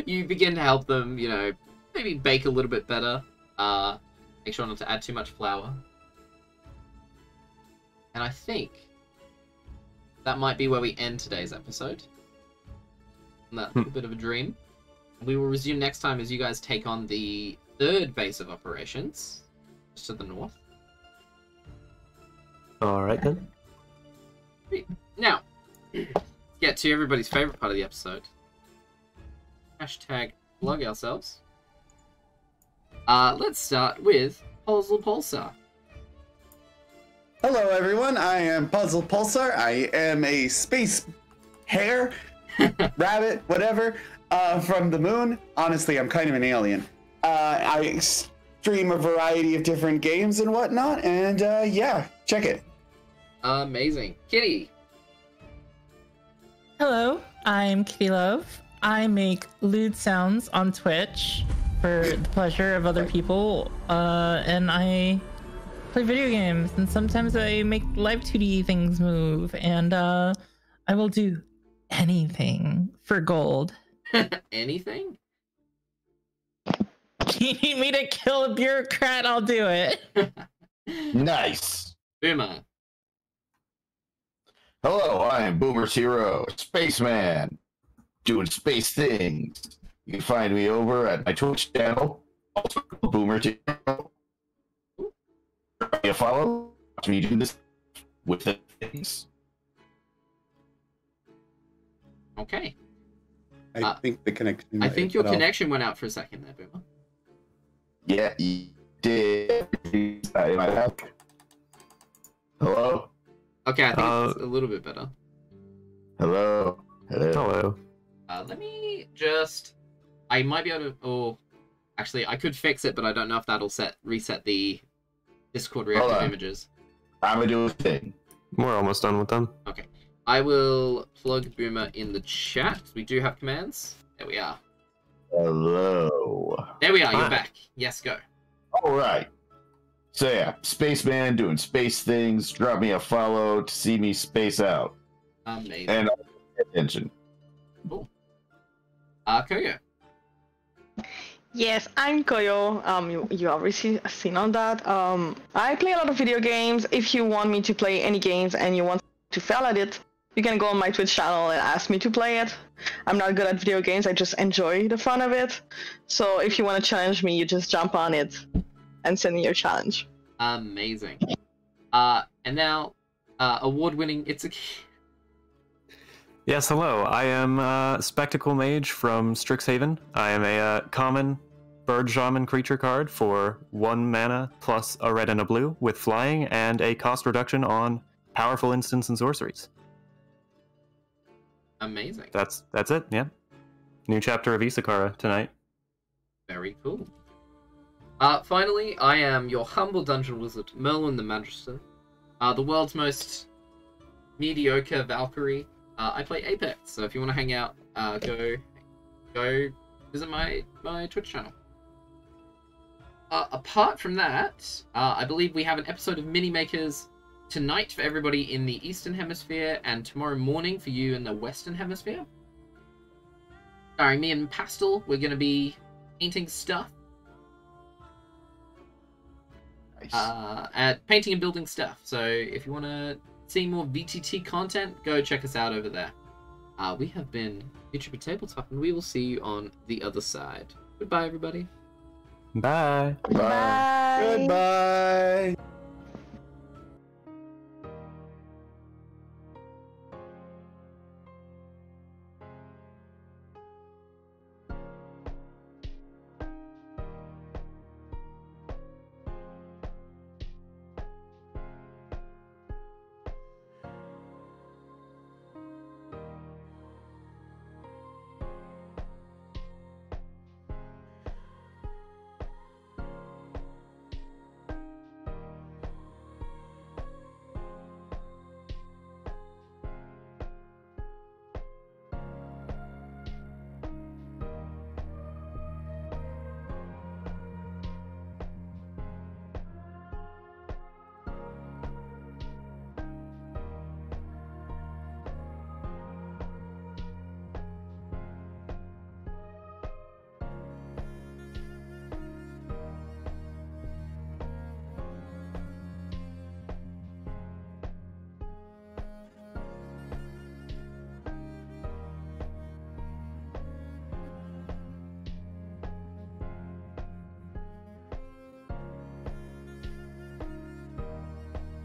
You begin to help them, maybe bake a little bit better. Make sure not to add too much flour. And I think that might be where we end today's episode. On that little bit of a dream. We will resume next time as you guys take on the third base of operations, just to the north. All right then. Now, let's get to everybody's favorite part of the episode. Hashtag plug ourselves. Let's start with Puzzle Pulsar. Hello, everyone. I am Puzzle Pulsar. I am a space hare, rabbit, whatever, from the moon. Honestly, I'm kind of an alien. I stream a variety of different games and whatnot, and yeah, check it. Amazing. Kitty. Hello, I'm Kitty Love. I make lewd sounds on Twitch for the pleasure of other people, and I play video games, and sometimes I make live 2D things move, and I will do anything for gold. Anything? You need me to kill a bureaucrat, I'll do it. Nice. Boomer. Hello, I am Boomer Tiro, spaceman, doing space things. You can find me over at my Twitch channel, also Boomer Tiro. Give me a follow. Watch me do this with the things. Okay. I think the connection. I think your cut off. connection went out for a second there, Boomer. Yeah, you did. Hello? Okay, I think it's a little bit better. Hello? Hello. Let me just... I might be able to... Oh, actually, I could fix it, but I don't know if that'll reset the Discord reactive images. I'm gonna do a thing. We're almost done with them. Okay. I will plug Boomer in the chat, because we do have commands. There we are. Hello. There we are, you're Hi. back. Yes, go. All right. So yeah, Spaceman doing space things. Drop me a follow to see me space out. Amazing. And pay attention. Cool. Koyo. Yes, I'm Koyo. You obviously seen on that. I play a lot of video games. If you want me to play any games and you want to fail at it, you can go on my Twitch channel and ask me to play it. I'm not good at video games. I just enjoy the fun of it. So if you want to challenge me, you just jump on it and send me your challenge. Amazing. And now, award-winning Itsuki. Yes, hello. I am Spectacle Mage from Strixhaven. I am a common bird shaman creature card for 1 mana plus a red and a blue with flying and a cost reduction on powerful instants and sorceries. Amazing. That's it, yeah. New chapter of Isakara tonight. Very cool. Finally, I am your humble dungeon wizard, Merlin the Magister, the world's most mediocre Valkyrie. I play Apex, so if you want to hang out, go visit my Twitch channel. Apart from that, I believe we have an episode of Mini Makers tonight for everybody in the Eastern Hemisphere, and tomorrow morning for you in the Western Hemisphere. Starring me and Pastel, we're going to be painting stuff. Nice. At painting and building stuff. So if you want to see more VTT content, go check us out over there. We have been VTuber Tabletop, and we will see you on the other side. Goodbye, everybody. Bye. Goodbye.